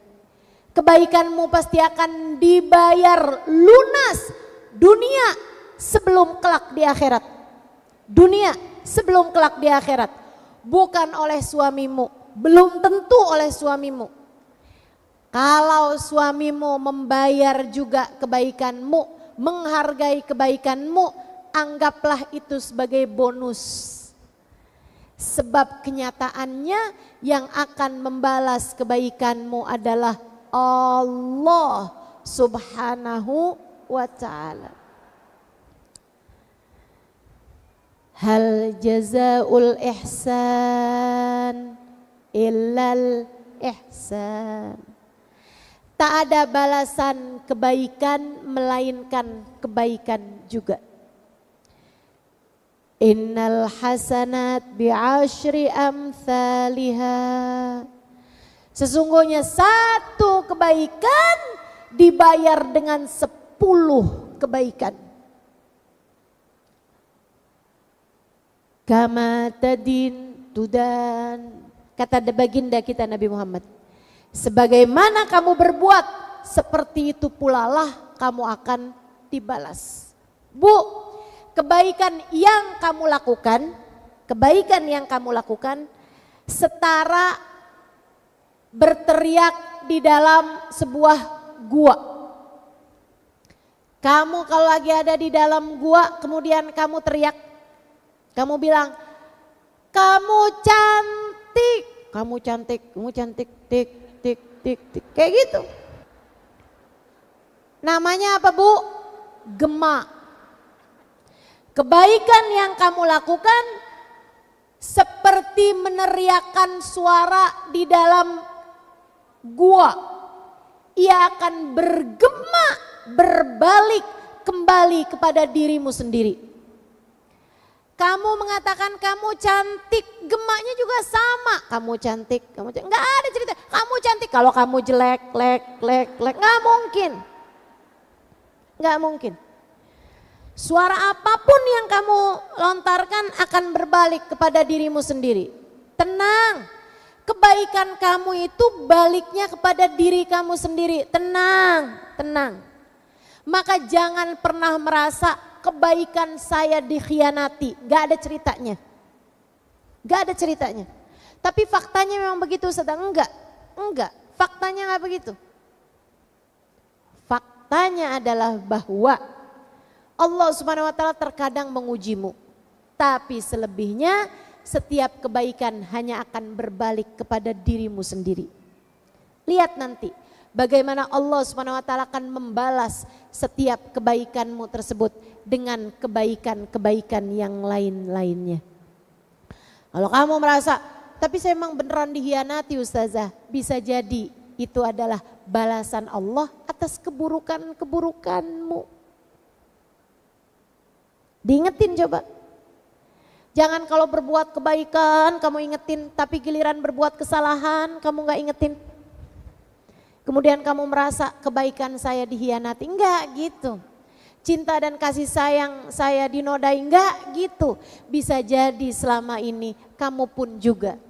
Kebaikanmu pasti akan dibayar lunas dunia sebelum kelak di akhirat. Dunia sebelum kelak di akhirat. Bukan oleh suamimu, belum tentu oleh suamimu. Kalau suamimu membayar juga kebaikanmu, menghargai kebaikanmu, anggaplah itu sebagai bonus. Sebab kenyataannya yang akan membalas kebaikanmu adalah Allah Subhanahu wa ta'ala. Hal jazaul ihsan illal ihsan. Tak ada balasan kebaikan melainkan kebaikan juga. Innal hasanat bi'ashri amthaliha. Sesungguhnya satu kebaikan dibayar dengan 10 kebaikan. Kama tadin tudan. Kata baginda kita Nabi Muhammad. Sebagaimana kamu berbuat, seperti itu pula lah kamu akan dibalas. Bu, kebaikan yang kamu lakukan setara berteriak di dalam sebuah gua. Kamu kalau lagi ada di dalam gua kemudian kamu teriak, kamu bilang, kamu cantik, tik, tik, tik, tik, kayak gitu. Namanya apa Bu? Gema. Kebaikan yang kamu lakukan seperti meneriakkan suara di dalam gua. Ia akan bergema, berbalik kembali kepada dirimu sendiri. Kamu mengatakan kamu cantik, gemanya juga sama. Kamu cantik, enggak ada cerita kamu cantik kalau kamu jelek, lek, enggak mungkin. Enggak mungkin. Suara apapun yang kamu lontarkan akan berbalik kepada dirimu sendiri. Tenang. Kebaikan kamu itu baliknya kepada diri kamu sendiri. Tenang. Maka jangan pernah merasa kebaikan saya dikhianati. Gak ada ceritanya. Tapi faktanya memang begitu sedang enggak. Faktanya gak begitu. Faktanya adalah bahwa Allah Subhanahu wa ta'ala terkadang mengujimu. Tapi selebihnya setiap kebaikan hanya akan berbalik kepada dirimu sendiri. Lihat nanti bagaimana Allah Subhanahu wa ta'ala akan membalas setiap kebaikanmu tersebut dengan kebaikan-kebaikan yang lain-lainnya. Kalau kamu merasa, tapi saya memang beneran dihianati Ustazah, bisa jadi itu adalah balasan Allah atas keburukan-keburukanmu. Diingetin coba. Jangan kalau berbuat kebaikan kamu ingetin, tapi giliran berbuat kesalahan kamu gak ingetin. Kemudian kamu merasa kebaikan saya dihianati, enggak gitu. Cinta dan kasih sayang saya dinodai, enggak gitu. Bisa jadi selama ini kamu pun juga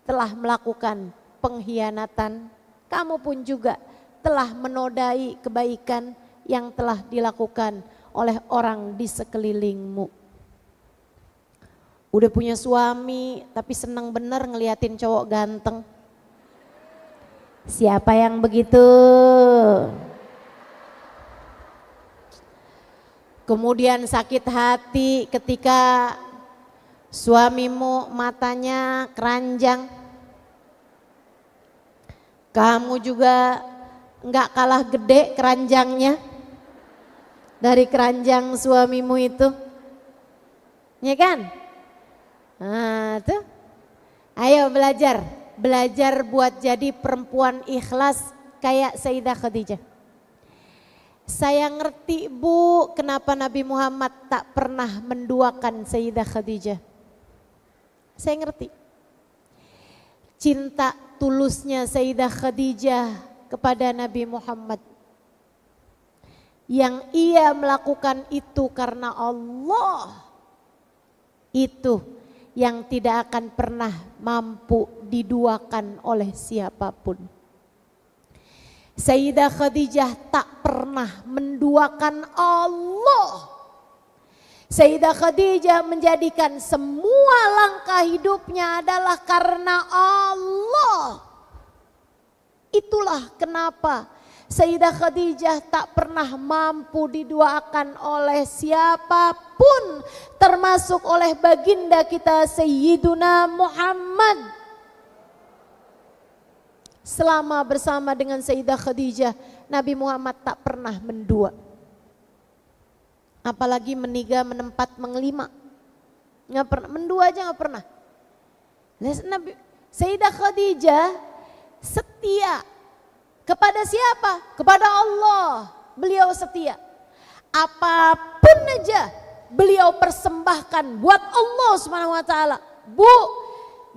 telah melakukan pengkhianatan. Kamu pun juga telah menodai kebaikan yang telah dilakukan oleh orang di sekelilingmu. Udah punya suami tapi senang bener ngeliatin cowok ganteng. Siapa yang begitu? Kemudian sakit hati ketika suamimu matanya keranjang. Kamu juga nggak kalah gede keranjangnya dari keranjang suamimu itu, ya kan? Nah, tuh, ayo belajar buat jadi perempuan ikhlas kayak Sayyidah Khadijah. Saya ngerti Bu, kenapa Nabi Muhammad tak pernah menduakan Sayyidah Khadijah. Saya ngerti. Cinta tulusnya Sayyidah Khadijah kepada Nabi Muhammad. Yang ia melakukan itu karena Allah. Itu yang tidak akan pernah mampu diduakan oleh siapapun. Sayyidah Khadijah tak pernah menduakan Allah. Sayyidah Khadijah menjadikan semua langkah hidupnya adalah karena Allah. Itulah kenapa Sayyidah Khadijah tak pernah mampu diduakan oleh siapapun, termasuk oleh baginda kita Sayyiduna Muhammad. Selama bersama dengan Sayyidah Khadijah, Nabi Muhammad tak pernah mendua. Apalagi meniga, menempat, mengelima. Nggak pernah, mendua aja nggak pernah. Sayyidah Khadijah setia. Kepada siapa? Kepada Allah. Beliau setia. Apapun aja beliau persembahkan buat Allah Subhanahu wa taala. Bu,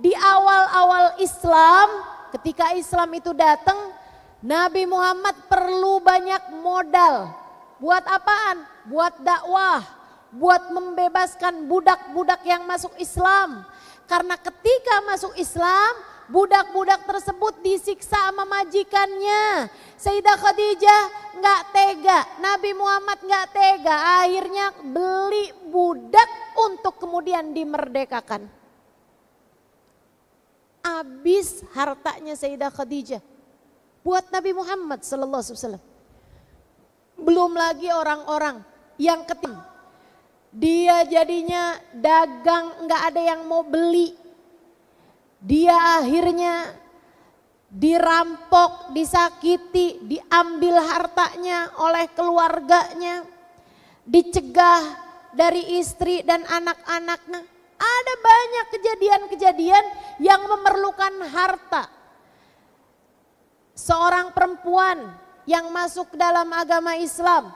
di awal-awal Islam, ketika Islam itu datang, Nabi Muhammad perlu banyak modal. Buat apaan? Buat dakwah, buat membebaskan budak-budak yang masuk Islam. Karena ketika masuk Islam, budak-budak tersebut disiksa sama majikannya. Sayyidah Khadijah nggak tega, Nabi Muhammad nggak tega, akhirnya beli budak untuk kemudian dimerdekakan. Habis hartanya Sayyidah Khadijah buat Nabi Muhammad sallallahu alaihi wasallam. Belum lagi orang-orang yang ketim. Dia jadinya dagang, nggak ada yang mau beli. Dia akhirnya dirampok, disakiti, diambil hartanya oleh keluarganya, dicegah dari istri dan anak-anaknya. Ada banyak kejadian-kejadian yang memerlukan harta. Seorang perempuan yang masuk dalam agama Islam,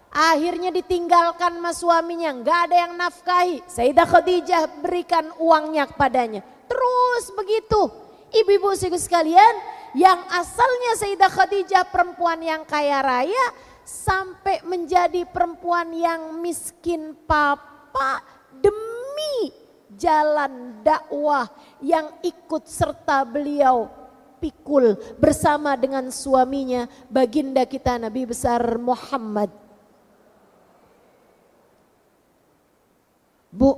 akhirnya ditinggalkan sama suaminya, nggak ada yang nafkahi. Sayyidah Khadijah berikan uangnya kepadanya. Terus begitu, ibu-ibu sekalian, yang asalnya Sayyidah Khadijah perempuan yang kaya raya sampai menjadi perempuan yang miskin papa demi jalan dakwah yang ikut serta beliau pikul bersama dengan suaminya baginda kita Nabi besar Muhammad. Bu,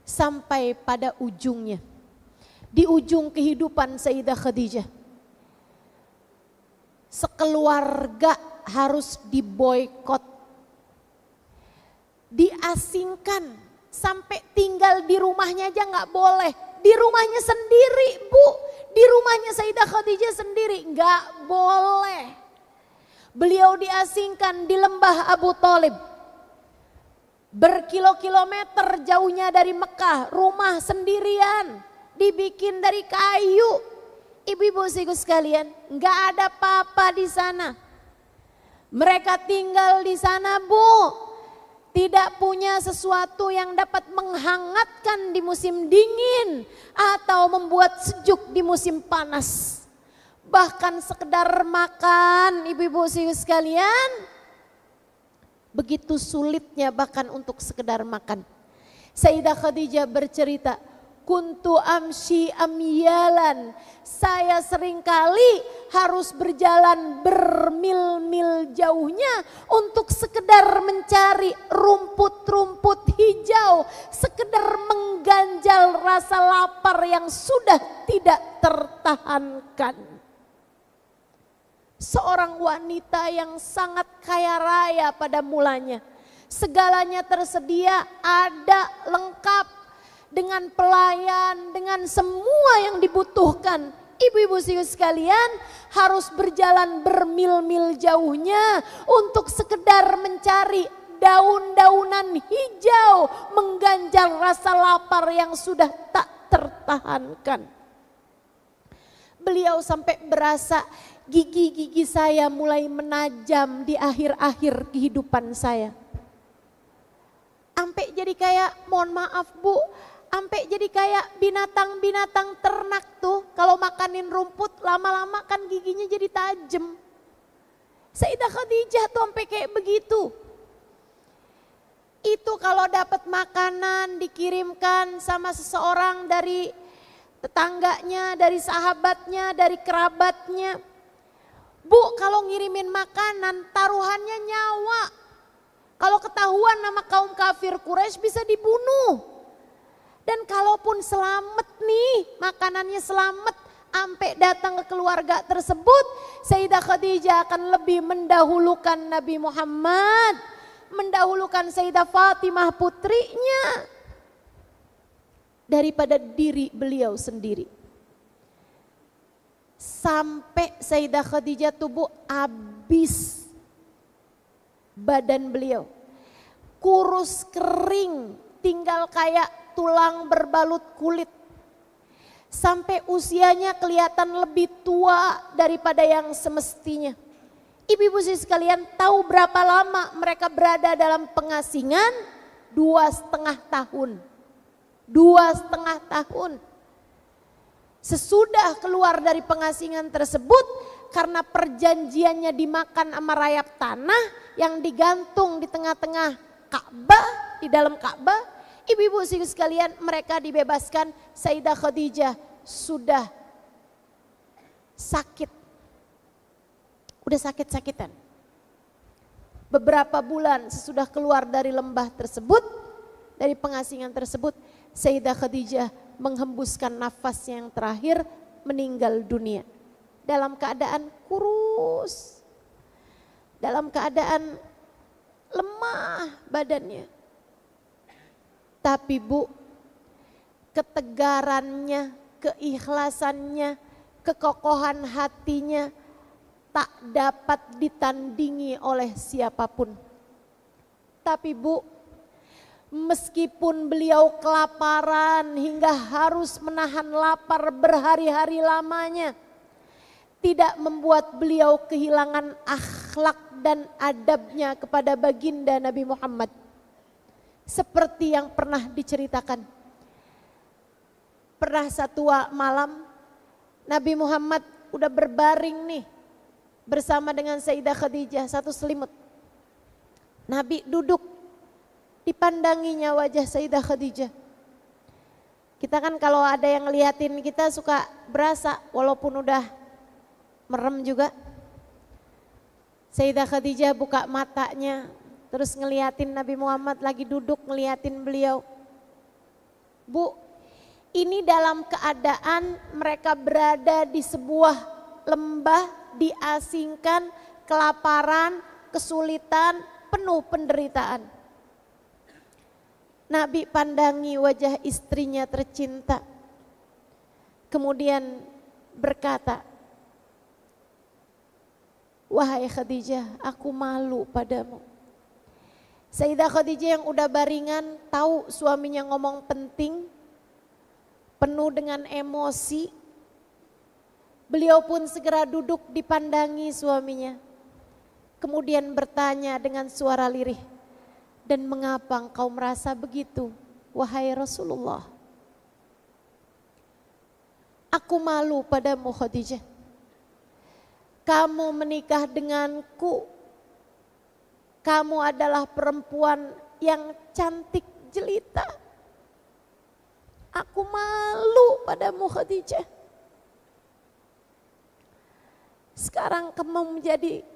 sampai pada ujungnya, di ujung kehidupan Sayyidah Khadijah, sekeluarga harus diboikot, diasingkan, sampai tinggal di rumahnya aja nggak boleh, di rumahnya sendiri Bu, di rumahnya Sayyidah Khadijah sendiri nggak boleh. Beliau diasingkan di lembah Abu Thalib. Berkilo-kilometer jauhnya dari Mekah, rumah sendirian, dibikin dari kayu. Ibu-ibu sekalian, nggak ada papa di sana. Mereka tinggal di sana Bu, tidak punya sesuatu yang dapat menghangatkan di musim dingin atau membuat sejuk di musim panas. Bahkan sekedar makan, ibu-ibu sekalian, begitu sulitnya bahkan untuk sekedar makan. Sayyidah Khadijah bercerita, kuntu amshi amyalan, saya seringkali harus berjalan bermil-mil jauhnya untuk sekedar mencari rumput-rumput hijau, sekedar mengganjal rasa lapar yang sudah tidak tertahankan. Seorang wanita yang sangat kaya raya pada mulanya, Segalanya tersedia, ada, lengkap, dengan pelayan, dengan semua yang dibutuhkan. Ibu-ibu sekalian harus berjalan bermil-mil jauhnya untuk sekedar mencari daun-daunan hijau mengganjal rasa lapar yang sudah tak tertahankan. Beliau sampai berasa gigi-gigi saya mulai menajam di akhir-akhir kehidupan saya. Sampai jadi kayak, mohon maaf Bu, sampai jadi kayak binatang-binatang ternak tuh, kalau makanin rumput lama-lama kan giginya jadi tajam. Sayyidah Khadijah tuh sampai kayak begitu. Itu kalau dapat makanan dikirimkan sama seseorang dari tetangganya, dari sahabatnya, dari kerabatnya. Bu, kalau ngirimin makanan taruhannya nyawa. Kalau ketahuan nama kaum kafir Quraisy bisa dibunuh. Dan kalaupun selamat nih, makanannya selamat, sampai datang ke keluarga tersebut, Sayyidah Khadijah akan lebih mendahulukan Nabi Muhammad, mendahulukan Sayyidah Fatimah putrinya, daripada diri beliau sendiri. Sampai Sayyidah Khadijah tubuh habis badan beliau, kurus kering, tinggal kayak tulang berbalut kulit. Sampai usianya kelihatan lebih tua daripada yang semestinya. Ibu-ibu sekalian tahu berapa lama mereka berada dalam pengasingan? 2,5 tahun. 2,5 tahun. Sesudah keluar dari pengasingan tersebut, karena perjanjiannya dimakan sama rayap tanah yang digantung di tengah-tengah Ka'bah, di dalam Ka'bah, ibu-ibu sekalian mereka dibebaskan. Sayyidah Khadijah sudah sakit, udah sakit-sakitan. Beberapa bulan sesudah keluar dari lembah tersebut, dari pengasingan tersebut, Sayyidah Khadijah menghembuskan nafas yang terakhir, meninggal dunia. Dalam keadaan kurus, dalam keadaan lemah badannya. Tapi Bu, ketegarannya, keikhlasannya, kekokohan hatinya tak dapat ditandingi oleh siapapun. Tapi Bu, meskipun beliau kelaparan hingga harus menahan lapar berhari-hari lamanya, tidak membuat beliau kehilangan akhlak dan adabnya kepada baginda Nabi Muhammad. Seperti yang pernah diceritakan. Pernah satu malam Nabi Muhammad udah berbaring nih bersama dengan Sayyidah Khadijah, satu selimut. Nabi duduk, dipandanginya wajah Sayyidah Khadijah. Kita kan kalau ada yang ngeliatin kita suka berasa walaupun udah merem juga. Sayyidah Khadijah buka matanya, terus ngeliatin Nabi Muhammad lagi duduk ngeliatin beliau. Bu, ini dalam keadaan mereka berada di sebuah lembah, diasingkan, kelaparan, kesulitan, penuh penderitaan. Nabi pandangi wajah istrinya tercinta. Kemudian berkata, wahai Khadijah, aku malu padamu. Sayyidah Khadijah yang udah baringan tahu suaminya ngomong penting, penuh dengan emosi. Beliau pun segera duduk dipandangi suaminya. Kemudian bertanya dengan suara lirih, dan mengapa engkau merasa begitu, wahai Rasulullah? Aku malu padamu Khadijah. Kamu menikah denganku. Kamu adalah perempuan yang cantik jelita. Aku malu padamu Khadijah. Sekarang kamu menjadi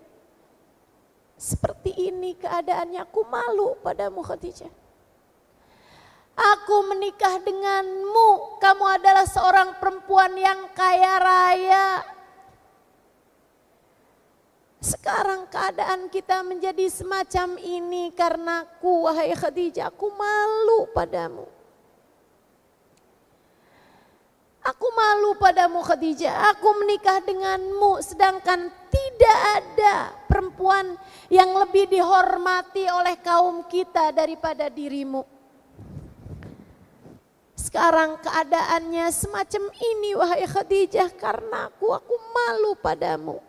seperti ini keadaannya, aku malu padamu Khadijah. Aku menikah denganmu, kamu adalah seorang perempuan yang kaya raya. Sekarang keadaan kita menjadi semacam ini karena aku, wahai Khadijah, aku malu padamu. Aku malu padamu Khadijah, aku menikah denganmu sedangkan tidak ada perempuan yang lebih dihormati oleh kaum kita daripada dirimu. Sekarang keadaannya semacam ini wahai Khadijah karena aku malu padamu.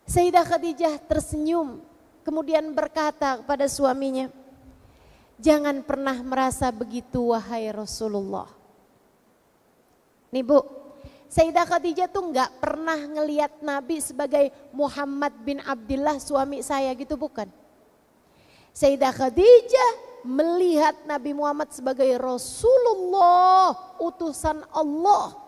Sayyidah Khadijah tersenyum kemudian berkata kepada suaminya, jangan pernah merasa begitu wahai Rasulullah. Nih Bu, Sayyidah Khadijah tuh gak pernah ngelihat Nabi sebagai Muhammad bin Abdullah suami saya gitu, bukan. Sayyidah Khadijah melihat Nabi Muhammad sebagai Rasulullah, utusan Allah.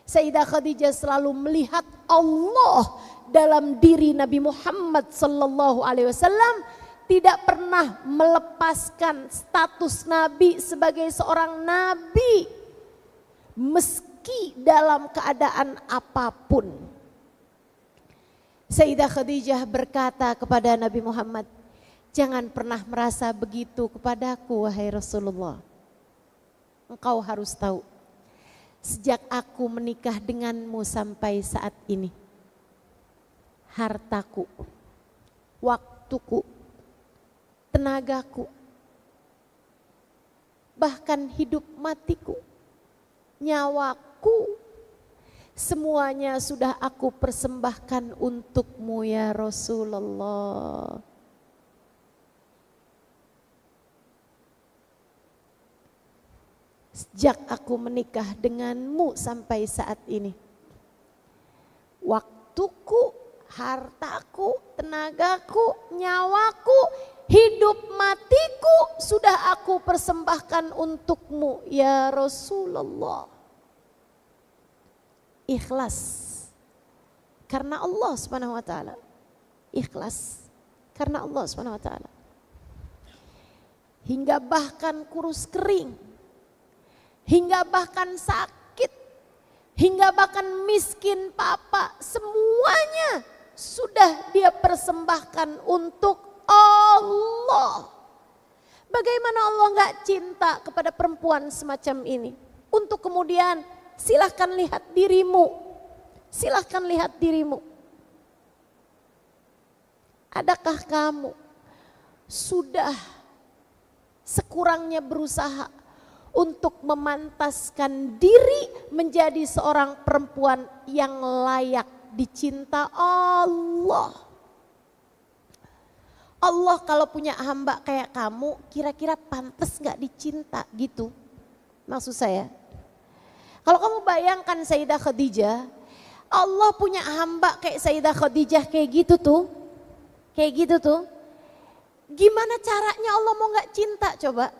Sayyidah Khadijah selalu melihat Allah dalam diri Nabi Muhammad sallallahu alaihi wasallam, tidak pernah melepaskan status Nabi sebagai seorang Nabi meski dalam keadaan apapun. Sayyidah Khadijah berkata kepada Nabi Muhammad, jangan pernah merasa begitu kepadaku wahai Rasulullah. Engkau harus tahu, sejak aku menikah denganmu sampai saat ini, hartaku, waktuku, tenagaku, bahkan hidup matiku, nyawaku, semuanya sudah aku persembahkan untukmu ya Rasulullah. Sejak aku menikah denganmu sampai saat ini, waktuku, hartaku, tenagaku, nyawaku, hidup matiku sudah aku persembahkan untukmu ya Rasulullah. Ikhlas karena Allah Subhanahu wa taala. Ikhlas karena Allah Subhanahu wa taala. Hingga bahkan kurus kering, hingga bahkan sakit, hingga bahkan miskin papa, semuanya sudah dia persembahkan untuk Allah. Bagaimana Allah gak cinta kepada perempuan semacam ini? Untuk kemudian silahkan lihat dirimu, silahkan lihat dirimu. Adakah kamu sudah sekurangnya berusaha untuk memantaskan diri menjadi seorang perempuan yang layak dicinta Allah? Allah kalau punya hamba kayak kamu, kira-kira pantas gak dicinta gitu? Maksud saya, kalau kamu bayangkan Sayyidah Khadijah, Allah punya hamba kayak Sayyidah Khadijah kayak gitu tuh, gimana caranya Allah mau gak cinta coba?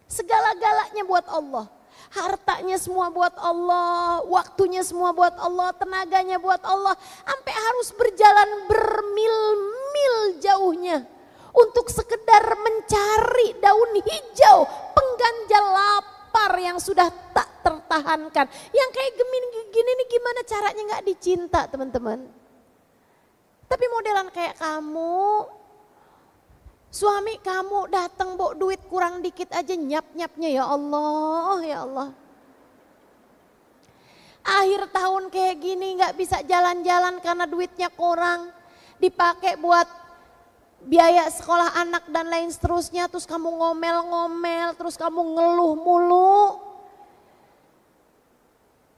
Segala-galanya buat Allah, hartanya semua buat Allah, waktunya semua buat Allah, tenaganya buat Allah, sampai harus berjalan bermil-mil jauhnya untuk sekedar mencari daun hijau pengganjal lapar yang sudah tak tertahankan. Yang kayak gini nih gimana caranya gak dicinta teman-teman? Tapi modelan kayak kamu, suami kamu datang bawa duit kurang dikit aja nyap-nyapnya, ya Allah, ya Allah. Akhir tahun kayak gini gak bisa jalan-jalan karena duitnya kurang, dipakai buat biaya sekolah anak dan lain seterusnya, terus kamu ngomel-ngomel, terus kamu ngeluh mulu.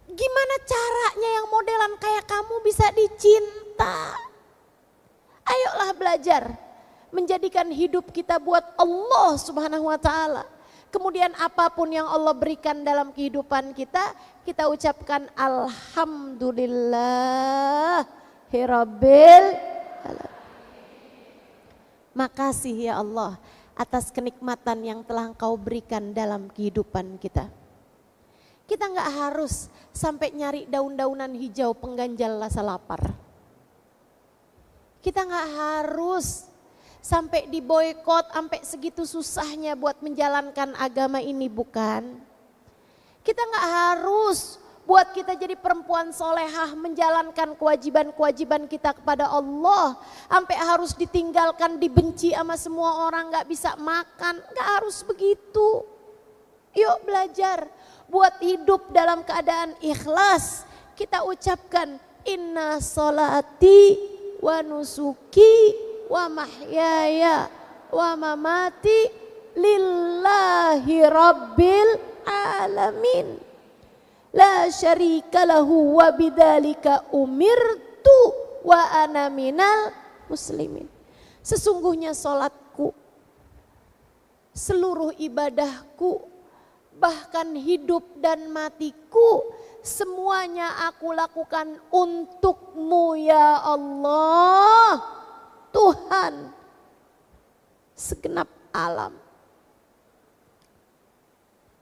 Gimana caranya yang modelan kayak kamu bisa dicinta? Ayolah belajar menjadikan hidup kita buat Allah Subhanahu wa taala. Kemudian apapun yang Allah berikan dalam kehidupan kita, kita ucapkan alhamdulillahirabbil alamin. Makasih ya Allah atas kenikmatan yang telah Engkau berikan dalam kehidupan kita. Kita enggak harus sampai nyari daun-daunan hijau pengganjal rasa lapar. Kita enggak harus sampai diboikot, sampai segitu susahnya buat menjalankan agama ini, bukan. Kita nggak harus buat kita jadi perempuan solehah, menjalankan kewajiban-kewajiban kita kepada Allah. Sampai harus ditinggalkan, dibenci sama semua orang, gak bisa makan, gak harus begitu. Yuk belajar buat hidup dalam keadaan ikhlas. Kita ucapkan inna solati wa nusuki wa mahyaya wa mamati lillahi rabbil alamin. La syarika lahu wa bidzalika umirtu wa ana minal muslimin. Sesungguhnya salatku, seluruh ibadahku, bahkan hidup dan matiku, semuanya aku lakukan untukmu ya Allah, Tuhan segenap alam,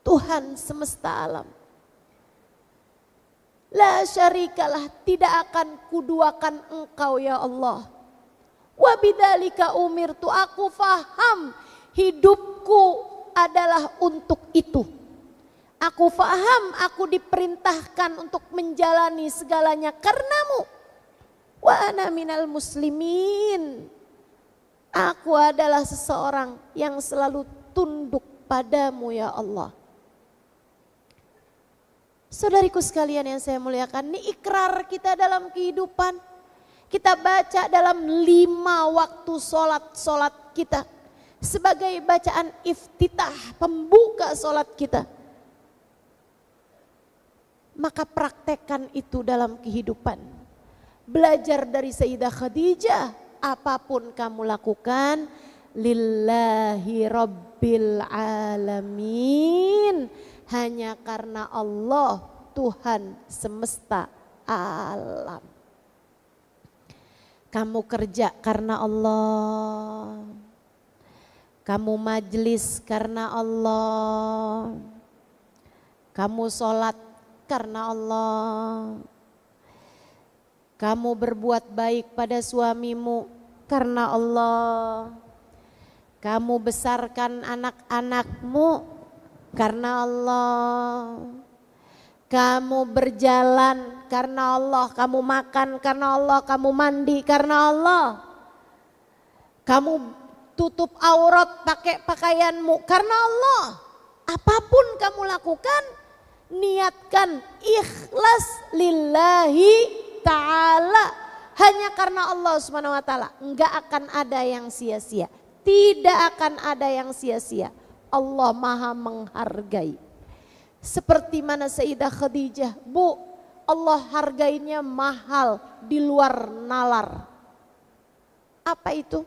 Tuhan semesta alam. La syarikalah, tidak akan kuduakan engkau ya Allah. Wa bidzalika umirtu, aku faham hidupku adalah untuk itu. Aku faham aku diperintahkan untuk menjalani segalanya karenamu. Wa ana minal muslimin. Aku adalah seseorang yang selalu tunduk padamu ya Allah. Saudariku sekalian yang saya muliakan, ini ikrar kita dalam kehidupan. Kita baca dalam 5 waktu solat kita. Sebagai bacaan iftitah, pembuka solat kita. Maka praktekkan itu dalam kehidupan. Belajar dari Sayyidah Khadijah, apapun kamu lakukan, lillahi rabbil alamin, hanya karena Allah, Tuhan semesta alam. Kamu kerja karena Allah, kamu majlis karena Allah, kamu sholat karena Allah, kamu berbuat baik pada suamimu karena Allah, kamu besarkan anak-anakmu karena Allah, kamu berjalan karena Allah, kamu makan karena Allah, kamu mandi karena Allah, kamu tutup aurat pakai pakaianmu karena Allah. Apapun kamu lakukan, niatkan ikhlas lillahi ta'ala, hanya karena Allah subhanahu wa ta'ala. Enggak akan ada yang sia-sia, tidak akan ada yang sia-sia. Allah maha menghargai. Seperti mana Sayyidah Khadijah, Bu, Allah hargainya mahal di luar nalar. Apa itu?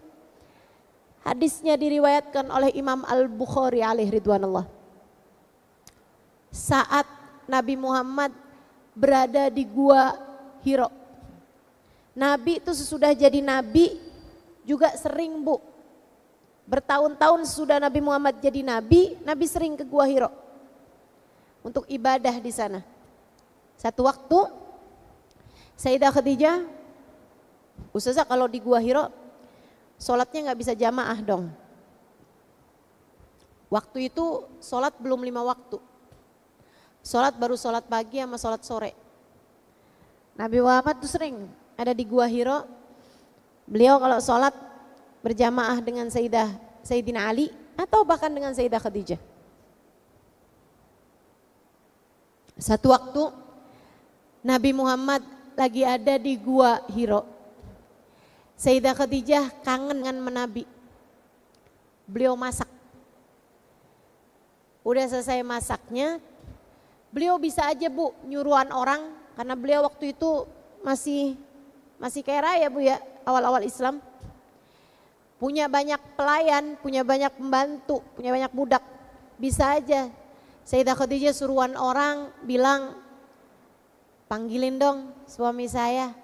Hadisnya diriwayatkan oleh Imam Al-Bukhari alaihi ridwanullah. Saat Nabi Muhammad berada di Gua Hiro. Nabi itu sesudah jadi Nabi juga sering, Bu. Bertahun-tahun sudah Nabi Muhammad jadi Nabi, Nabi sering ke Gua Hiro untuk ibadah di sana. Satu waktu Sayyidah Khadijah, Ustazah kalau di Gua Hiro sholatnya gak bisa jamaah dong. Waktu itu sholat belum 5 waktu. Sholat baru sholat pagi sama sholat sore. Nabi Muhammad tuh sering ada di Gua Hiro. Beliau kalau sholat berjamaah dengan Sayyidina Ali atau bahkan dengan Sayyidah Khadijah. Satu waktu Nabi Muhammad lagi ada di Gua Hiro. Sayyidah Khadijah kangen dengan Nabi. Beliau masak. Udah selesai masaknya, beliau bisa aja, Bu, nyuruhan orang karena beliau waktu itu masih kaya raya, Bu, ya, awal-awal Islam. Punya banyak pelayan, punya banyak pembantu, punya banyak budak. Bisa aja Sayyidah Khadijah suruhan orang bilang, panggilin dong suami saya.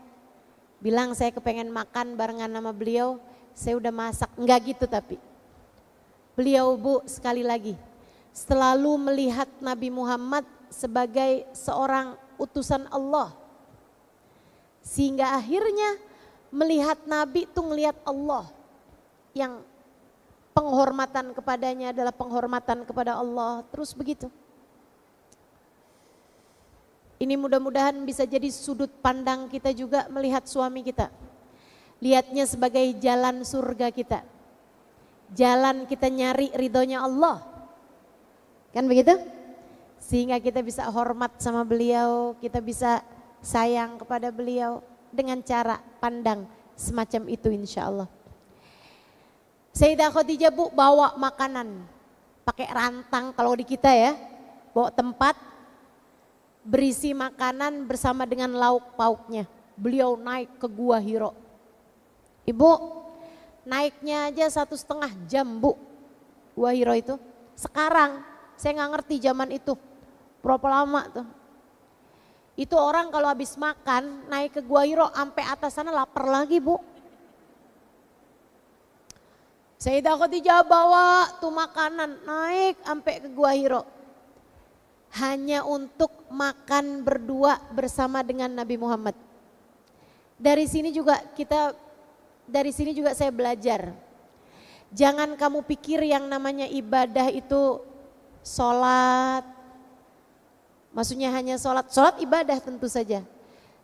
Bilang saya kepengen makan barengan sama beliau, saya udah masak. Enggak gitu tapi. Beliau, Bu, sekali lagi selalu melihat Nabi Muhammad sebagai seorang utusan Allah. Sehingga akhirnya melihat Nabi itu ngelihat Allah. Yang penghormatan kepadanya adalah penghormatan kepada Allah. Terus begitu. Ini mudah-mudahan bisa jadi sudut pandang kita juga melihat suami kita. Lihatnya sebagai jalan surga kita. Jalan kita nyari ridhonya Allah. Kan begitu? Sehingga kita bisa hormat sama beliau, kita bisa sayang kepada beliau dengan cara pandang semacam itu insya Allah. Sayyidah Khadijah Bu bawa makanan pakai rantang kalau di kita ya, bawa tempat berisi makanan bersama dengan lauk pauknya. Beliau naik ke Gua Hiro. Ibu naiknya aja 1,5 jam Bu, Gua Hiro itu. Sekarang saya nggak ngerti zaman itu berapa lama tuh. Itu orang kalau habis makan naik ke Gua Hiro sampai atas sana lapar lagi Bu. Sayyidah Khadijah bawa tuh makanan naik sampai ke Gua Hiro. Hanya untuk makan berdua bersama dengan Nabi Muhammad. Dari sini juga saya belajar. Jangan kamu pikir yang namanya ibadah itu sholat. Maksudnya hanya sholat ibadah tentu saja.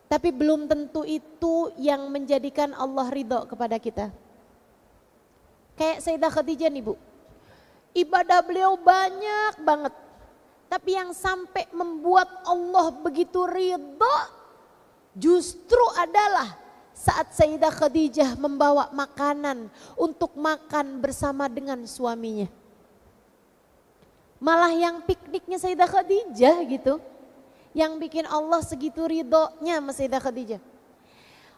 Tapi belum tentu itu yang menjadikan Allah ridho kepada kita. Kayak Sayyidah Khadijah nih Bu. Ibadah beliau banyak banget. Tapi yang sampai membuat Allah begitu ridho justru adalah saat Sayyidah Khadijah membawa makanan untuk makan bersama dengan suaminya. Malah yang pikniknya Sayyidah Khadijah gitu. Yang bikin Allah segitu ridhonya sama Sayyidah Khadijah.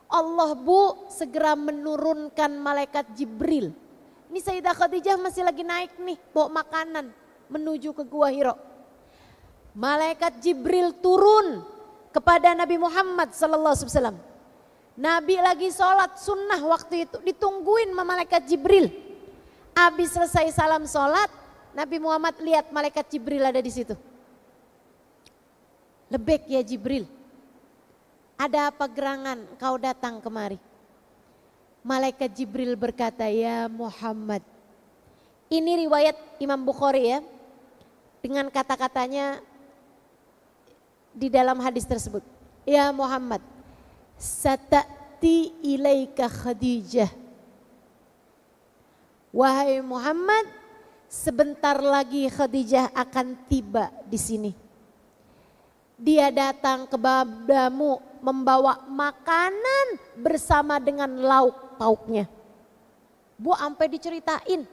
Allah Bu segera menurunkan malaikat Jibril. Ini Sayyidah Khadijah masih lagi naik nih bawa makanan menuju ke Gua Hiro. Malaikat Jibril turun kepada Nabi Muhammad SAW. Nabi lagi sholat sunnah waktu itu ditungguin sama malaikat Jibril. Habis selesai salam sholat, Nabi Muhammad lihat malaikat Jibril ada di situ. Lebek ya Jibril, ada apa gerangan kau datang kemari? Malaikat Jibril berkata, ya Muhammad. Ini riwayat Imam Bukhari ya, dengan kata-katanya di dalam hadis tersebut. Ya Muhammad, satati ilaika Khadijah. Wahai Muhammad, sebentar lagi Khadijah akan tiba di sini. Dia datang kepadamu membawa makanan bersama dengan lauk pauknya. Bu sampai diceritain,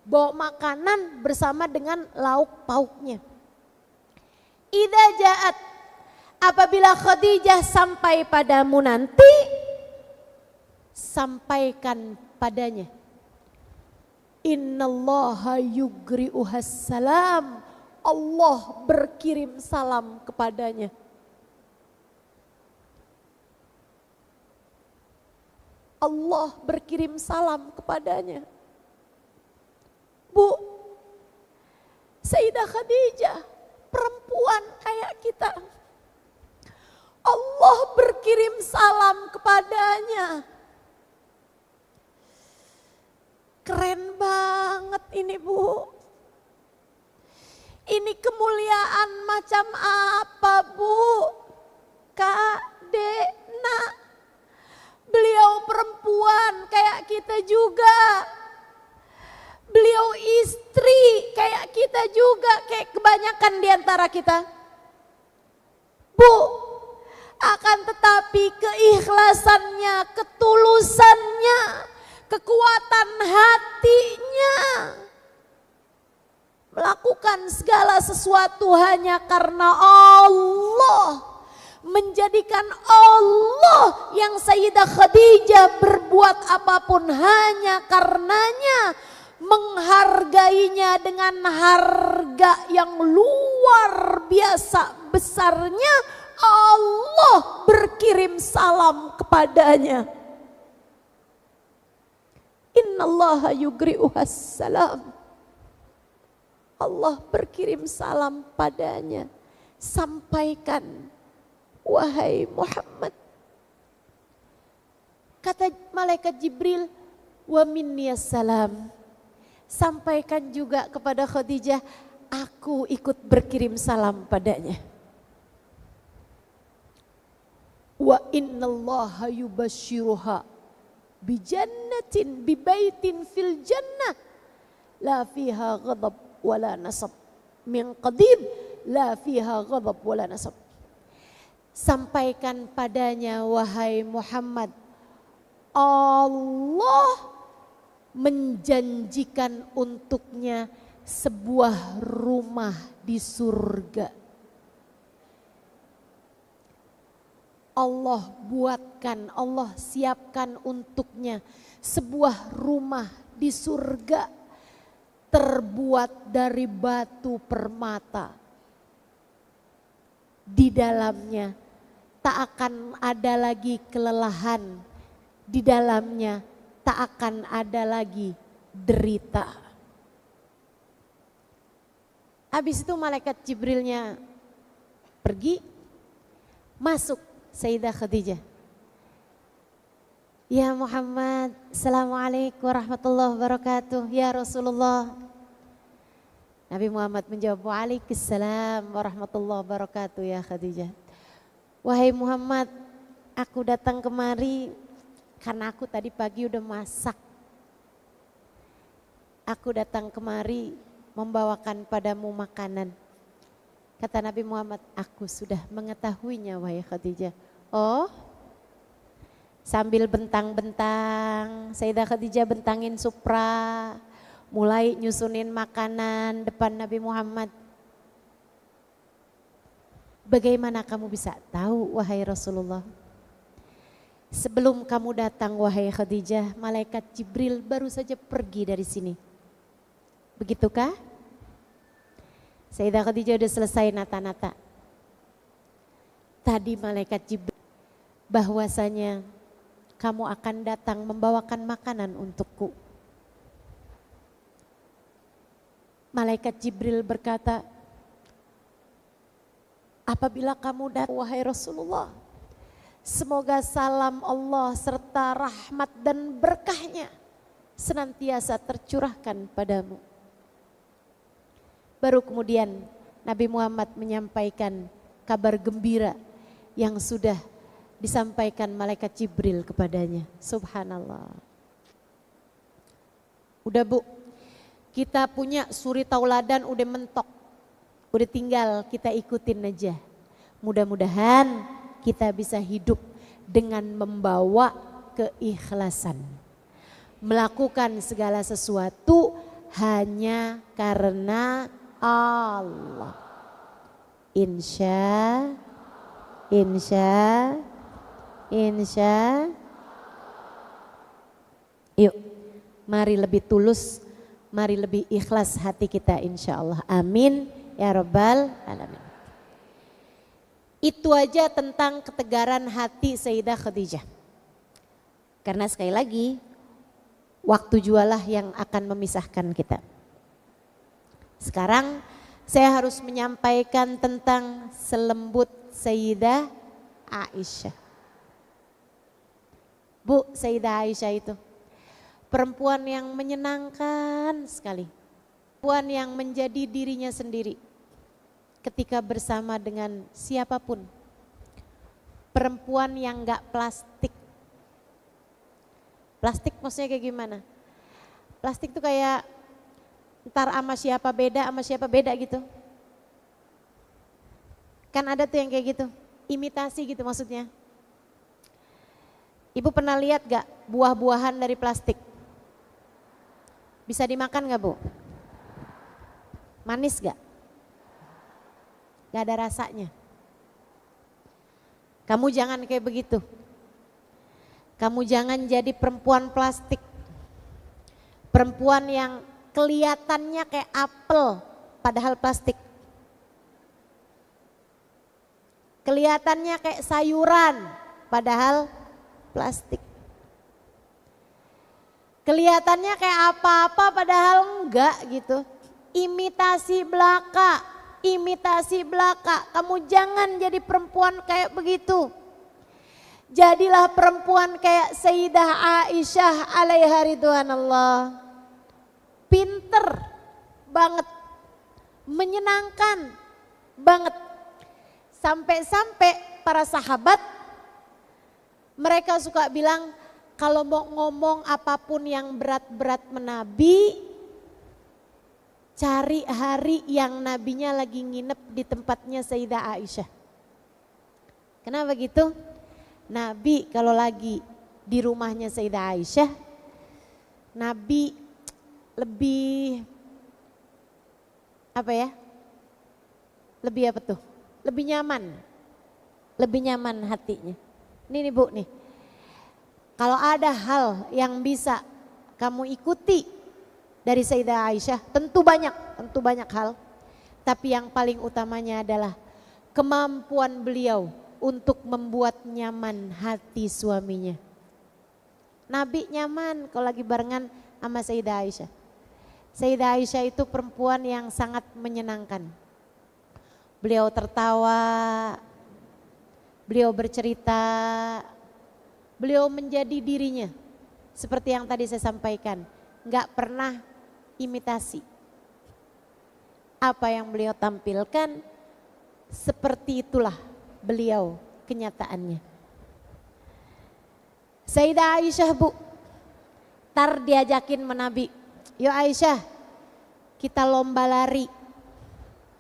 bawa makanan bersama dengan lauk pauknya. Idza ja'at, apabila Khadijah sampai padamu nanti, sampaikan padanya. Innallaha yugri'uhas salam. Allah berkirim salam kepadanya. Allah berkirim salam kepadanya. Bu, Sayyidah Khadijah, perempuan kayak kita. Allah berkirim salam kepadanya. Keren banget ini Bu. Ini kemuliaan macam apa Bu? Kak, Dek, Nak. Beliau perempuan kayak kita juga. Beliau istri kayak kita juga, kayak kebanyakan di antara kita. Bu, akan tetapi keikhlasannya, ketulusannya, kekuatan hatinya, melakukan segala sesuatu hanya karena Allah. Menjadikan Allah yang Sayyidah Khadijah berbuat apapun hanya karenanya. Menghargainya dengan harga yang luar biasa besarnya. Allah berkirim salam kepadanya. Innallaha yugri'uhas salam. Allah berkirim salam padanya. Sampaikan, wahai Muhammad. Kata malaikat Jibril, wa minniyas salam. Sampaikan juga kepada Khadijah, aku ikut berkirim salam padanya. innallaha yubashshiruha bijannatin bibaitin fil jannah la fiha ghadab wala nasab min qadib la fiha ghadab wala nasab. Sampaikan padanya wahai Muhammad, Allah menjanjikan untuknya sebuah rumah di surga. Allah buatkan, Allah siapkan untuknya sebuah rumah di surga terbuat dari batu permata. Di dalamnya tak akan ada lagi kelelahan, di dalamnya tak akan ada lagi derita. Habis itu malaikat Jibrilnya pergi, masuk Sayyidah Khadijah. Ya Muhammad, Assalamualaikum warahmatullahi wabarakatuh. Ya Rasulullah. Nabi Muhammad menjawab, Waalaikumsalam warahmatullahi wabarakatuh ya Khadijah. Wahai Muhammad, aku datang kemari karena aku tadi pagi udah masak. Aku datang kemari membawakan padamu makanan. Kata Nabi Muhammad, aku sudah mengetahuinya wahai Khadijah. Oh, sambil bentang-bentang, Sayyidah Khadijah bentangin supra, mulai nyusunin makanan depan Nabi Muhammad. Bagaimana kamu bisa tahu wahai Rasulullah? Sebelum kamu datang wahai Khadijah, malaikat Jibril baru saja pergi dari sini. Begitukah? Sayyidah Khadijah sudah selesai nata-nata. Tadi malaikat Jibril bahwasanya kamu akan datang membawakan makanan untukku. Malaikat Jibril berkata, apabila kamu datang wahai Rasulullah, semoga salam Allah serta rahmat dan berkahnya senantiasa tercurahkan padamu. Baru kemudian Nabi Muhammad menyampaikan kabar gembira yang sudah disampaikan malaikat Jibril kepadanya. Subhanallah. Udah Bu, kita punya suri tauladan udah mentok. Udah tinggal kita ikutin aja. Mudah-mudahan kita bisa hidup dengan membawa keikhlasan. Melakukan segala sesuatu hanya karena Allah. Insya. Yuk, mari lebih tulus, mari lebih ikhlas hati kita insya Allah. Amin ya rabbal alamin. Itu aja tentang ketegaran hati Sayyidah Khadijah. Karena sekali lagi, waktu jualah yang akan memisahkan kita. Sekarang saya harus menyampaikan tentang selembut Sayyidah Aisyah. Bu, Sayyidah Aisyah itu perempuan yang menyenangkan sekali. Perempuan yang menjadi dirinya sendiri ketika bersama dengan siapapun. Perempuan yang gak plastik. Plastik maksudnya kayak gimana? Plastik tuh kayak ntar sama siapa beda gitu. Kan ada tuh yang kayak gitu, imitasi gitu maksudnya. Ibu pernah lihat gak buah-buahan dari plastik? Bisa dimakan gak Bu? Manis gak? Gak ada rasanya. Kamu jangan kayak begitu. Kamu jangan jadi perempuan plastik. Perempuan yang kelihatannya kayak apel padahal plastik. Kelihatannya kayak sayuran padahal plastik. Kelihatannya kayak apa-apa padahal enggak gitu. Imitasi belaka, imitasi belaka. Kamu jangan jadi perempuan kayak begitu. Jadilah perempuan kayak Sayyidah Aisyah alaiha ridwanallah. Pinter banget, menyenangkan banget. Sampai-sampai para sahabat Mereka suka bilang kalau mau ngomong apapun yang berat-berat menabi, cari hari yang nabinya lagi nginep di tempatnya Sayyidah Aisyah. Kenapa gitu? Nabi kalau lagi di rumahnya Sayyidah Aisyah, Nabi lebih apa ya? Lebih apa tuh? Lebih nyaman. Lebih nyaman hatinya. Ini nih Bu nih. Kalau ada hal yang bisa kamu ikuti dari Sayyidah Aisyah, tentu banyak hal. Tapi yang paling utamanya adalah kemampuan beliau untuk membuat nyaman hati suaminya. Nabi nyaman kalau lagi barengan sama Sayyidah Aisyah. Sayyidah Aisyah itu perempuan yang sangat menyenangkan. Beliau tertawa, beliau bercerita, beliau menjadi dirinya. Seperti yang tadi saya sampaikan, gak pernah imitasi. Apa yang beliau tampilkan, seperti itulah beliau kenyataannya. Sayyidah Aisyah Bu, tar diajakin menabi, yuk Aisyah kita lomba lari,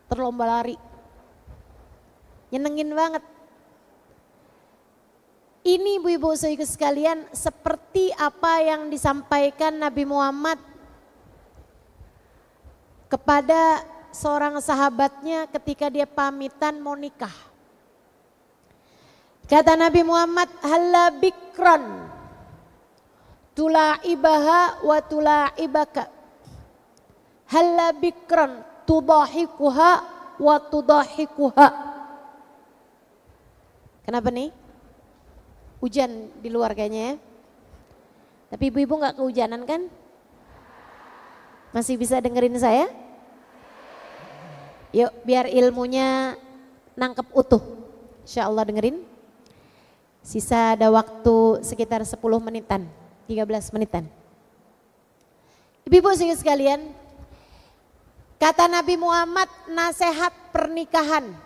terlomba lari. Nyenengin banget. Ini ibu-ibu saudara sekalian seperti apa yang disampaikan Nabi Muhammad kepada seorang sahabatnya ketika dia pamitan mau nikah. Kata Nabi Muhammad, halla bikron tula'ibaha wa tula'ibaka. Halla bikron tudahikuha wa tudahikuha. Kenapa nih? Hujan di luar kayaknya ya. Tapi ibu-ibu gak kehujanan kan? Masih bisa dengerin saya? Yuk biar ilmunya nangkep utuh. Insya Allah dengerin. Sisa ada waktu sekitar 10 menitan, 13 menitan. Ibu-ibu sekalian, kata Nabi Muhammad nasihat pernikahan.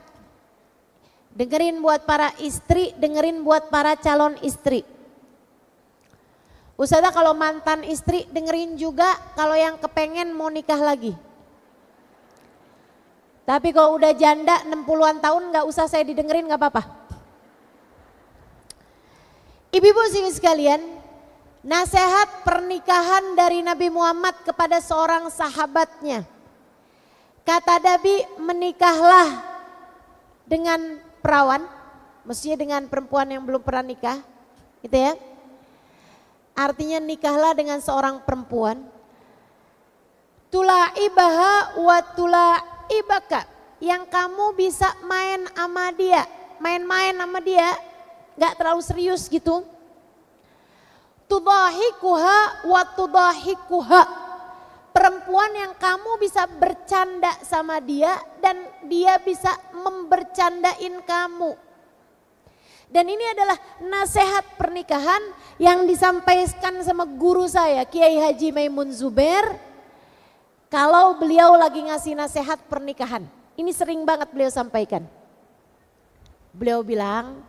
Dengerin buat para istri, dengerin buat para calon istri. Ustazah kalau mantan istri dengerin juga kalau yang kepengen mau nikah lagi. Tapi kalau udah janda 60-an tahun gak usah saya didengerin gak apa-apa. Ibu-ibu sekalian, nasihat pernikahan dari Nabi Muhammad kepada seorang sahabatnya. Kata Nabi, menikahlah dengan perawan, maksudnya dengan perempuan yang belum pernah nikah, gitu ya. Artinya nikahlah dengan seorang perempuan. Tula'ibaha wa tula'ibaka, yang kamu bisa main sama dia, main-main sama dia, gak terlalu serius gitu. Tudahikuha wa tudahikuha, perempuan yang kamu bisa bercanda sama dia dan dia bisa membercandain kamu. Dan ini adalah nasihat pernikahan yang disampaikan sama guru saya, Kiai Haji Maimun Zubair. Kalau beliau lagi ngasih nasihat pernikahan, ini sering banget beliau sampaikan. Beliau bilang,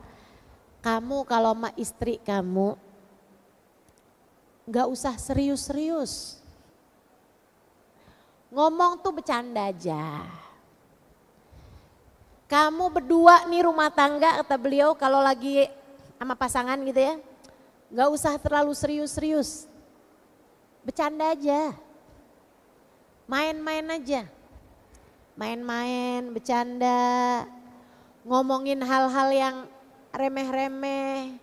kamu kalau sama istri kamu gak usah serius-serius. Ngomong tuh bercanda aja. Kamu berdua nih rumah tangga, kata beliau, kalau lagi sama pasangan gitu ya, gak usah terlalu serius-serius. Bercanda aja. Main-main aja. Main-main, bercanda. Ngomongin hal-hal yang remeh-remeh.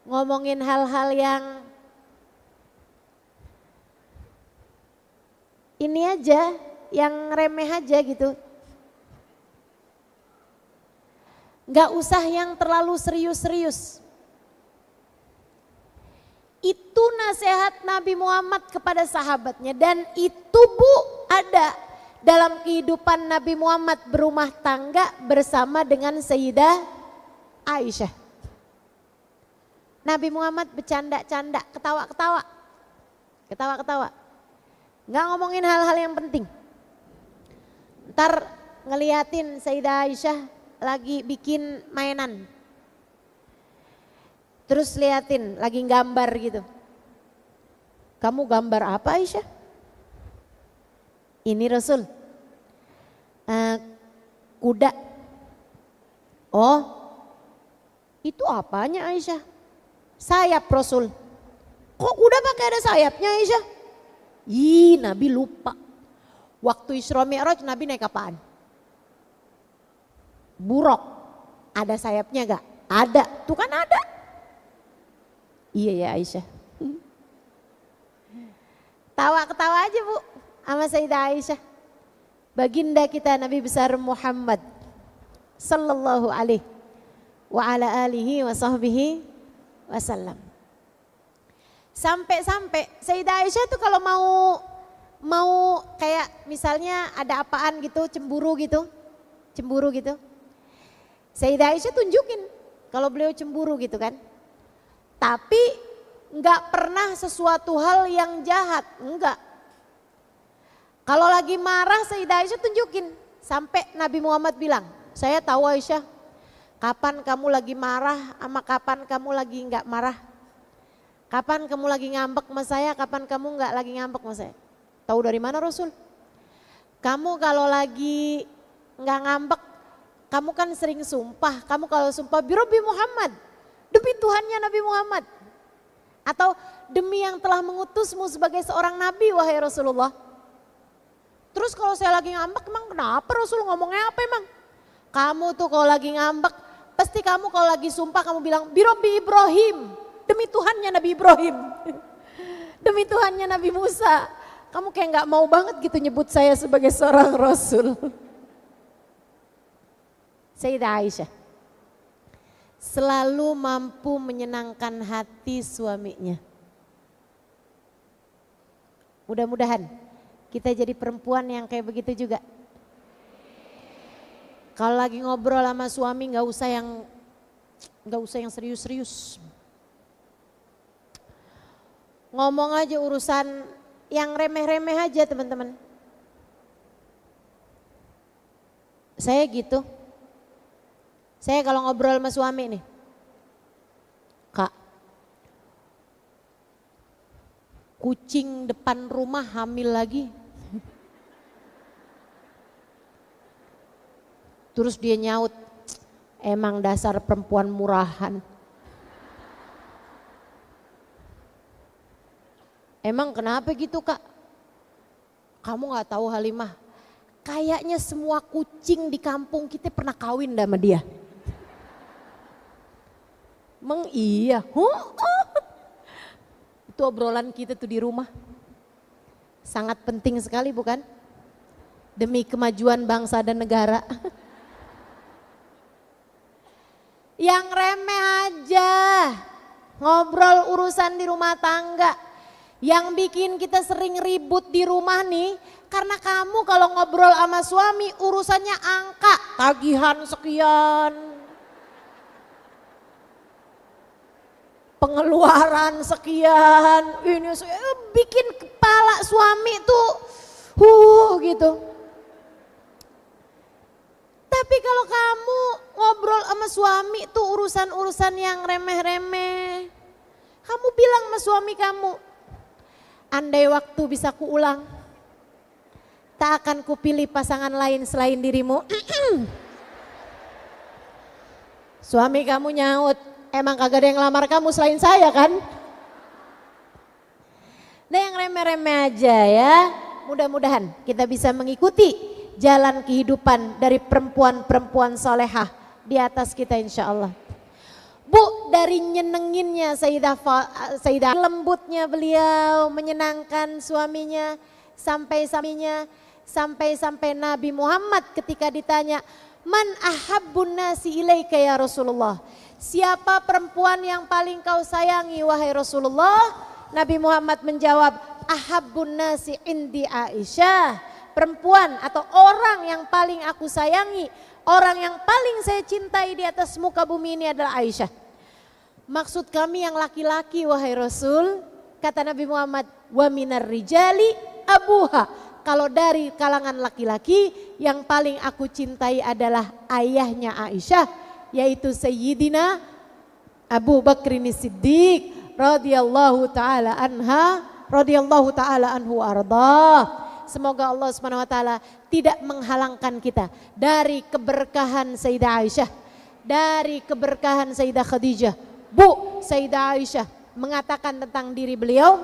Ngomongin hal-hal yang ini aja, yang remeh aja gitu. Gak usah yang terlalu serius-serius. Itu nasihat Nabi Muhammad kepada sahabatnya, dan itu Bu ada dalam kehidupan Nabi Muhammad berumah tangga bersama dengan Sayyidah Aisyah. Nabi Muhammad bercanda-canda, ketawa-ketawa. Ketawa-ketawa. Gak ngomongin hal-hal yang penting. Ntar ngeliatin Sayyidah Aisyah lagi bikin mainan. Terus liatin lagi gambar gitu. Kamu gambar apa Aisyah? Ini Rasul. Kuda. Oh, itu apanya Aisyah? Sayap Rasul. Kok kuda pakai ada sayapnya Aisyah? Ih, Nabi lupa. Waktu Isra Mi'raj Nabi naik apaan? Buruk. Ada sayapnya gak? Ada. Tuh kan ada. Iya ya Aisyah. Tawa-ketawa aja Bu sama Sayyidah Aisyah. Baginda kita Nabi besar Muhammad sallallahu alaihi wa ala alihi wa sahbihi wasallam. Sampai-sampai Sayyidah Aisyah tuh kalau mau kayak misalnya ada apaan gitu, cemburu gitu. Sayyidah Aisyah tunjukin kalau beliau cemburu gitu kan. Tapi enggak pernah sesuatu hal yang jahat, enggak. Kalau lagi marah Sayyidah Aisyah tunjukin. Sampai Nabi Muhammad bilang, saya tahu Aisyah kapan kamu lagi marah sama kapan kamu lagi enggak marah. Kapan kamu lagi ngambek sama saya, kapan kamu enggak lagi ngambek sama saya. Tahu dari mana Rasul? Kamu kalau lagi enggak ngambek, kamu kan sering sumpah. Kamu kalau sumpah Birabbi Muhammad, demi Tuhannya Nabi Muhammad. Atau demi yang telah mengutusmu sebagai seorang nabi wahai Rasulullah. Terus kalau saya lagi ngambek emang kenapa Rasul ngomongnya apa emang? Kamu tuh kalau lagi ngambek pasti kamu kalau lagi sumpah kamu bilang Birabbi Ibrahim, demi Tuhannya Nabi Ibrahim. Demi Tuhannya Nabi Musa. Kamu kayak gak mau banget gitu nyebut saya sebagai seorang Rasul. Sayyidah Aisyah selalu mampu menyenangkan hati suaminya. Mudah-mudahan kita jadi perempuan yang kayak begitu juga. Kalau lagi ngobrol sama suami nggak usah yang serius-serius. Ngomong aja urusan yang remeh-remeh aja teman-teman. Saya gitu. Saya kalau ngobrol sama suami nih, Kak, kucing depan rumah hamil lagi. Terus dia nyaut, emang dasar perempuan murahan. Emang kenapa gitu Kak? Kamu gak tahu Halimah, kayaknya semua kucing di kampung kita pernah kawin sama dia. Emang iya? Itu obrolan kita tuh di rumah. Sangat penting sekali bukan? Demi kemajuan bangsa dan negara. Yang remeh aja. Ngobrol urusan di rumah tangga. Yang bikin kita sering ribut di rumah nih. Karena kamu kalau ngobrol sama suami urusannya angka. Tagihan sekian. Pengeluaran sekian, ini bikin kepala suami tuh gitu. Tapi kalau kamu ngobrol sama suami tuh urusan-urusan yang remeh-remeh, kamu bilang sama suami kamu, andai waktu bisa kuulang, tak akan kupilih pasangan lain selain dirimu. Suami kamu nyaut, emang kagak ada yang ngelamar kamu selain saya kan? Nah yang remeh-remeh aja ya. Mudah-mudahan kita bisa mengikuti jalan kehidupan dari perempuan-perempuan solehah di atas kita insya Allah. Bu, dari nyenenginnya Sayyidah lembutnya beliau menyenangkan suaminya sampai Nabi Muhammad ketika ditanya, man ahabbun nasi ilaika ya Rasulullah. Siapa perempuan yang paling kau sayangi wahai Rasulullah? Nabi Muhammad menjawab, ahabbun nasi indi Aisyah. Perempuan atau orang yang paling aku sayangi, orang yang paling saya cintai di atas muka bumi ini adalah Aisyah. Maksud kami yang laki-laki wahai Rasul, kata Nabi Muhammad, wa minar rijali abuha. Kalau dari kalangan laki-laki yang paling aku cintai adalah ayahnya Aisyah, yaitu Sayyidina Abu Bakrin Siddiq radhiyallahu taala anha, radhiyallahu taala anhu arda. Semoga Allah Subhanahu wa taala tidak menghalangkan kita dari keberkahan Sayyidah Aisyah, dari keberkahan Sayyidah Khadijah. Bu, Sayyidah Aisyah mengatakan tentang diri beliau,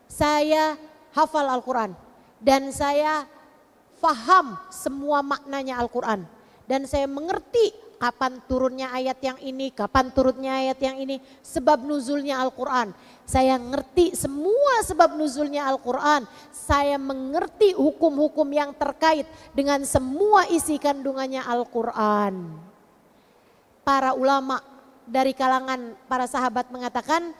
saya hafal Al-Quran dan saya faham semua maknanya Al-Quran dan saya mengerti kapan turunnya ayat yang ini, kapan turunnya ayat yang ini, sebab nuzulnya Al-Quran. Saya ngerti semua sebab nuzulnya Al-Quran. Saya mengerti hukum-hukum yang terkait dengan semua isi kandungannya Al-Quran. Para ulama dari kalangan para sahabat mengatakan,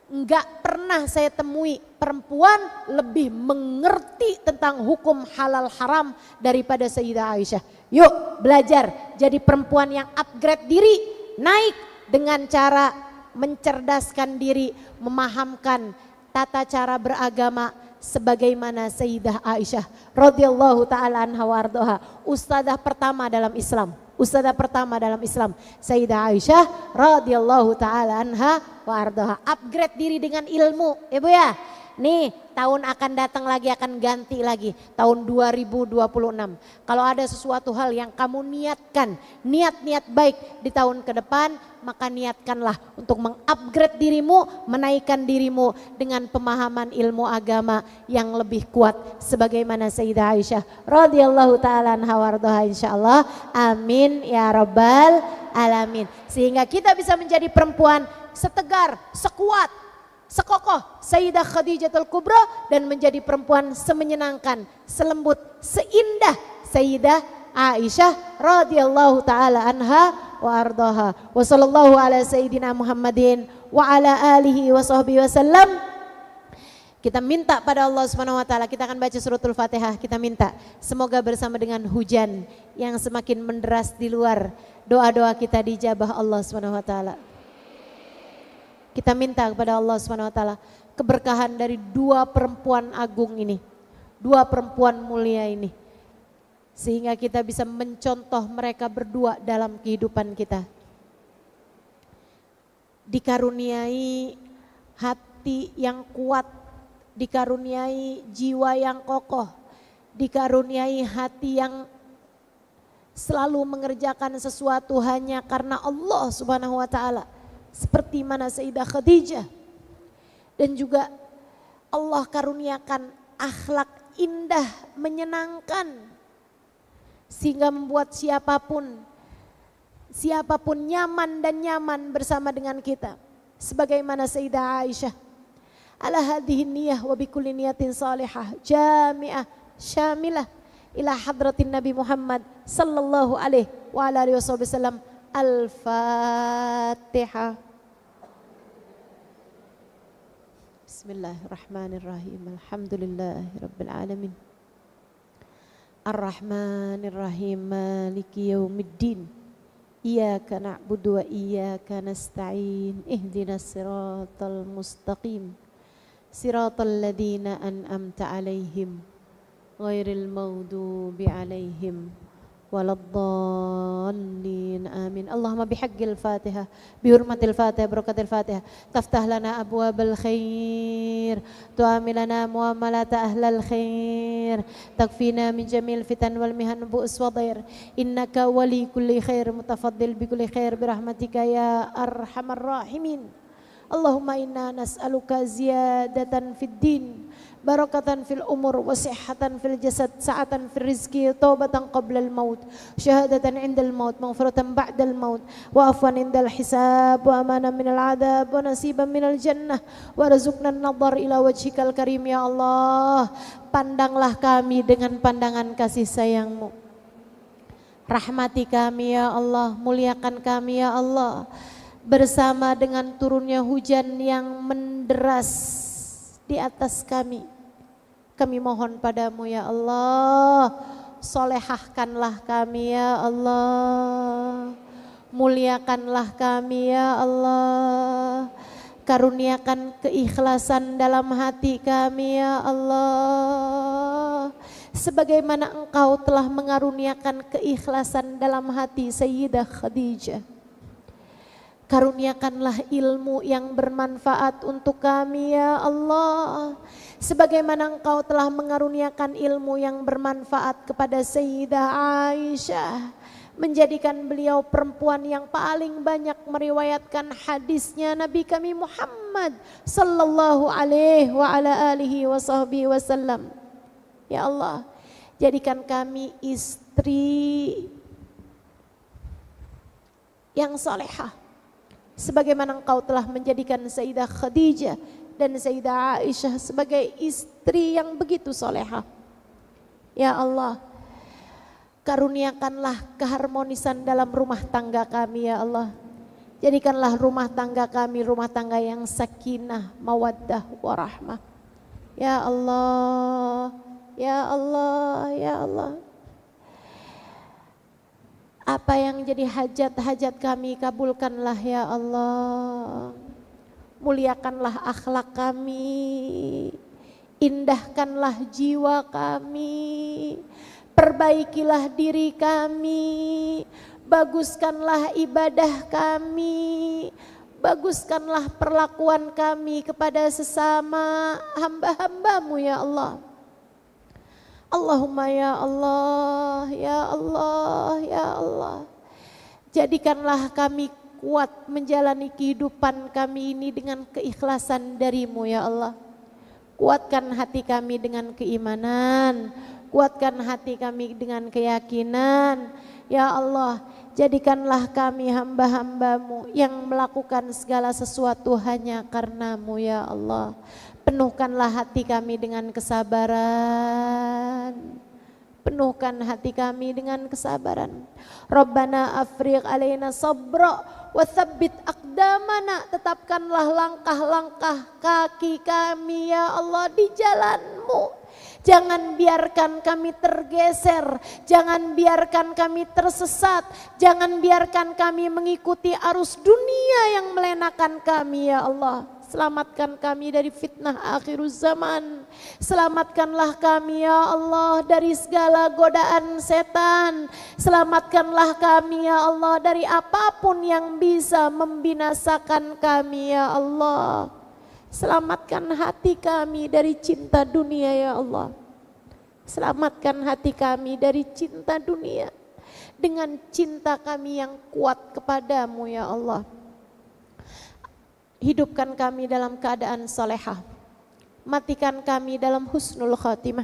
enggak pernah saya temui perempuan lebih mengerti tentang hukum halal haram daripada Sayyidah Aisyah. Yuk belajar jadi perempuan yang upgrade diri, naik dengan cara mencerdaskan diri, memahamkan tata cara beragama sebagaimana Sayyidah Aisyah radhiyallahu taala anha wa ardhaha, ustadzah pertama dalam Islam. Ustadzah pertama dalam Islam, Sayyidah Aisyah radhiyallahu taala anha wa ardhaha. Upgrade diri dengan ilmu, Ibu ya. Nih, tahun akan datang lagi, akan ganti lagi, tahun 2026. Kalau ada sesuatu hal yang kamu niatkan, niat-niat baik di tahun ke depan, maka niatkanlah untuk mengupgrade dirimu, menaikkan dirimu dengan pemahaman ilmu agama yang lebih kuat sebagaimana Sayyidah Aisyah radhiyallahu taala anha wa ardhaha, insyaallah. Amin ya rabbal alamin. Sehingga kita bisa menjadi perempuan setegar, sekuat, sekokoh Sayyidah Khadijatul Kubra dan menjadi perempuan semenyenangkan, selembut, seindah Sayyidah Aisyah radhiyallahu taala anha wa ardhaha. Wa sallallahu ala sayyidina Muhammadin wa ala alihi wa sahbihi wasallam. Kita minta pada Allah Subhanahu wa taala, kita akan baca suratul Fatihah, kita minta semoga bersama dengan hujan yang semakin menderas di luar, doa-doa kita dijabah Allah Subhanahu wa taala. Kita minta kepada Allah Subhanahu wa taala keberkahan dari dua perempuan agung ini, dua perempuan mulia ini, sehingga kita bisa mencontoh mereka berdua dalam kehidupan kita. Dikaruniai hati yang kuat, dikaruniai jiwa yang kokoh, dikaruniai hati yang selalu mengerjakan sesuatu hanya karena Allah Subhanahu wa taala. Seperti mana Sayyidah Khadijah. Dan juga Allah karuniakan akhlak indah, menyenangkan, sehingga membuat siapapun nyaman dan nyaman bersama dengan kita. Sebagaimana Sayyidah Aisyah, ala hadhihi niyah wa bikulli niyatin salihah jami'ah syamilah ila hadratin Nabi Muhammad sallallahu alaihi wa ala alihi wasallam. Al-Fatihah. Bismillahirrahmanirrahim. Alhamdulillahirabbil alamin. Ar-Rahmanirrahim. Maliki yaumiddin. Iyyaka na'budu wa iyyaka nasta'in. Ihdinas siratal mustaqim. Siratal ladzina an'amta 'alaihim ghairil maghdubi 'alaihim waladdallin. Amin. Allahumma bihaqqil Fatihah, bihurmatil Fatihah, barakatil Fatihah, taftah lana abwabal khair, tu'amilana muamalata ahlal khair, takfina min jamil fitan wal mihan bu'us wa dhair. Innaka wali kulli khair, mutafaddil bi kulli khair birahmatika ya arhamar rahimin. Allahumma inna nas'aluka ziyadatan fid din, barakatan fil umur, wasihatan fil jasad, sa'atan fil rizki, taubatan qabla al maut, syahadatan indal maut, maghfiratan ba'dal maut, wa afwan indal hisab, wa amanan minal adab, wa nasiban minal jannah, wa razukna an-nadhar ila wajhikal karim. Ya Allah, pandanglah kami dengan pandangan kasih sayang-Mu, rahmati kami ya Allah, muliakan kami ya Allah, bersama dengan turunnya hujan yang menderas di atas kami. Kami mohon padamu ya Allah, solehahkanlah kami ya Allah, muliakanlah kami ya Allah, karuniakan keikhlasan dalam hati kami ya Allah, sebagaimana Engkau telah mengaruniakan keikhlasan dalam hati Sayyidah Khadijah. Karuniakanlah ilmu yang bermanfaat untuk kami ya Allah. Sebagaimana Engkau telah mengaruniakan ilmu yang bermanfaat kepada Sayyidah Aisyah, menjadikan beliau perempuan yang paling banyak meriwayatkan hadisnya Nabi kami Muhammad sallallahu alaihi wa ala alihi wa sahbihi wasallam. Ya Allah, jadikan kami istri yang salehah, sebagaimana Engkau telah menjadikan Sayyidah Khadijah dan Sayyidah Aisyah sebagai istri yang begitu salehah. Ya Allah, karuniakanlah keharmonisan dalam rumah tangga kami ya Allah. Jadikanlah rumah tangga kami rumah tangga yang sakinah, mawaddah, warahmah. Ya Allah, ya Allah, ya Allah. Apa yang jadi hajat-hajat kami kabulkanlah ya Allah. Muliakanlah akhlak kami, indahkanlah jiwa kami, perbaikilah diri kami, baguskanlah ibadah kami, baguskanlah perlakuan kami kepada sesama hamba-hambamu ya Allah. Allahumma ya Allah, ya Allah, ya Allah. Jadikanlah kami kuat menjalani kehidupan kami ini dengan keikhlasan darimu ya Allah. Kuatkan hati kami dengan keimanan, kuatkan hati kami dengan keyakinan. Ya Allah, jadikanlah kami hamba-hambamu yang melakukan segala sesuatu hanya karenamu ya Allah. Penuhkanlah hati kami dengan kesabaran. Penuhkan hati kami dengan kesabaran. Rabbana afriq alaina sabra wa tsabbit aqdamana. Tetapkanlah langkah-langkah kaki kami ya Allah di jalan-Mu. Jangan biarkan kami tergeser, jangan biarkan kami tersesat, jangan biarkan kami mengikuti arus dunia yang melenakan kami ya Allah. Selamatkan kami dari fitnah akhir zaman. Selamatkanlah kami ya Allah dari segala godaan setan. Selamatkanlah kami ya Allah dari apapun yang bisa membinasakan kami ya Allah. Selamatkan hati kami dari cinta dunia ya Allah. Selamatkan hati kami dari cinta dunia dengan cinta kami yang kuat kepadamu ya Allah. Hidupkan kami dalam keadaan salehah, matikan kami dalam husnul khatimah.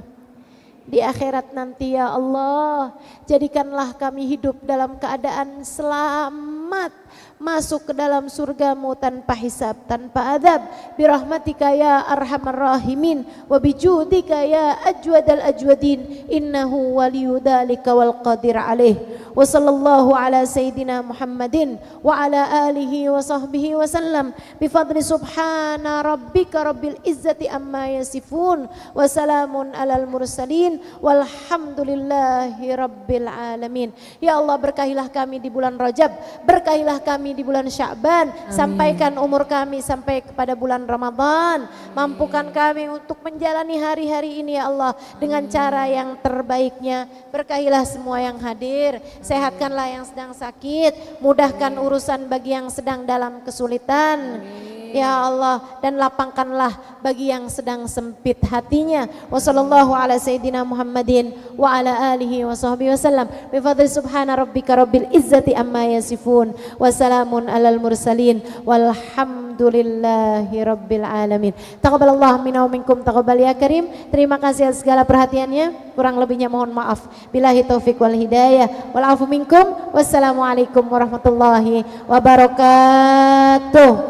Di akhirat nanti ya Allah, jadikanlah kami hidup dalam keadaan selamat, masuk ke dalam surgamu tanpa hisab, tanpa adab. Birahmatika ya arhamar rahimin, wa bijudika ya ajwadal ajwadin, innahu waliyu dhalika wal qadir alaih. Wa sallallahu ala sayyidina Muhammadin wa ala alihi wa sahbihi wa sallam. Bifadli subhana rabbika rabbil izzati amma yasifun, wa salamun alal mursalin, walhamdulillahi rabbil alamin. Ya Allah, berkahilah kami di bulan Rajab, berkahilah kami di bulan Sya'ban. Sampaikan umur kami sampai kepada bulan Ramadan. Mampukan kami untuk menjalani hari-hari ini ya Allah dengan cara yang terbaiknya. Berkahilah semua yang hadir, sehatkanlah yang sedang sakit, mudahkan urusan bagi yang sedang dalam kesulitan. Ya Allah, dan lapangkanlah bagi yang sedang sempit hatinya. Wa sallallahu ala sayyidina Muhammadin wa ala alihi wa sahbihi wasallam. Bi fadli subhana rabbika rabbil izzati amma yasifun, wa salamun alal mursalin, walhamdulillahi rabbil alamin. Taqabbalallahu minna wa minkum taqabbal ya karim. Terima kasih atas segala perhatiannya. Kurang lebihnya mohon maaf. Billahi taufik wal hidayah. Wal afu minkum. Wassalamualaikum warahmatullahi wabarakatuh.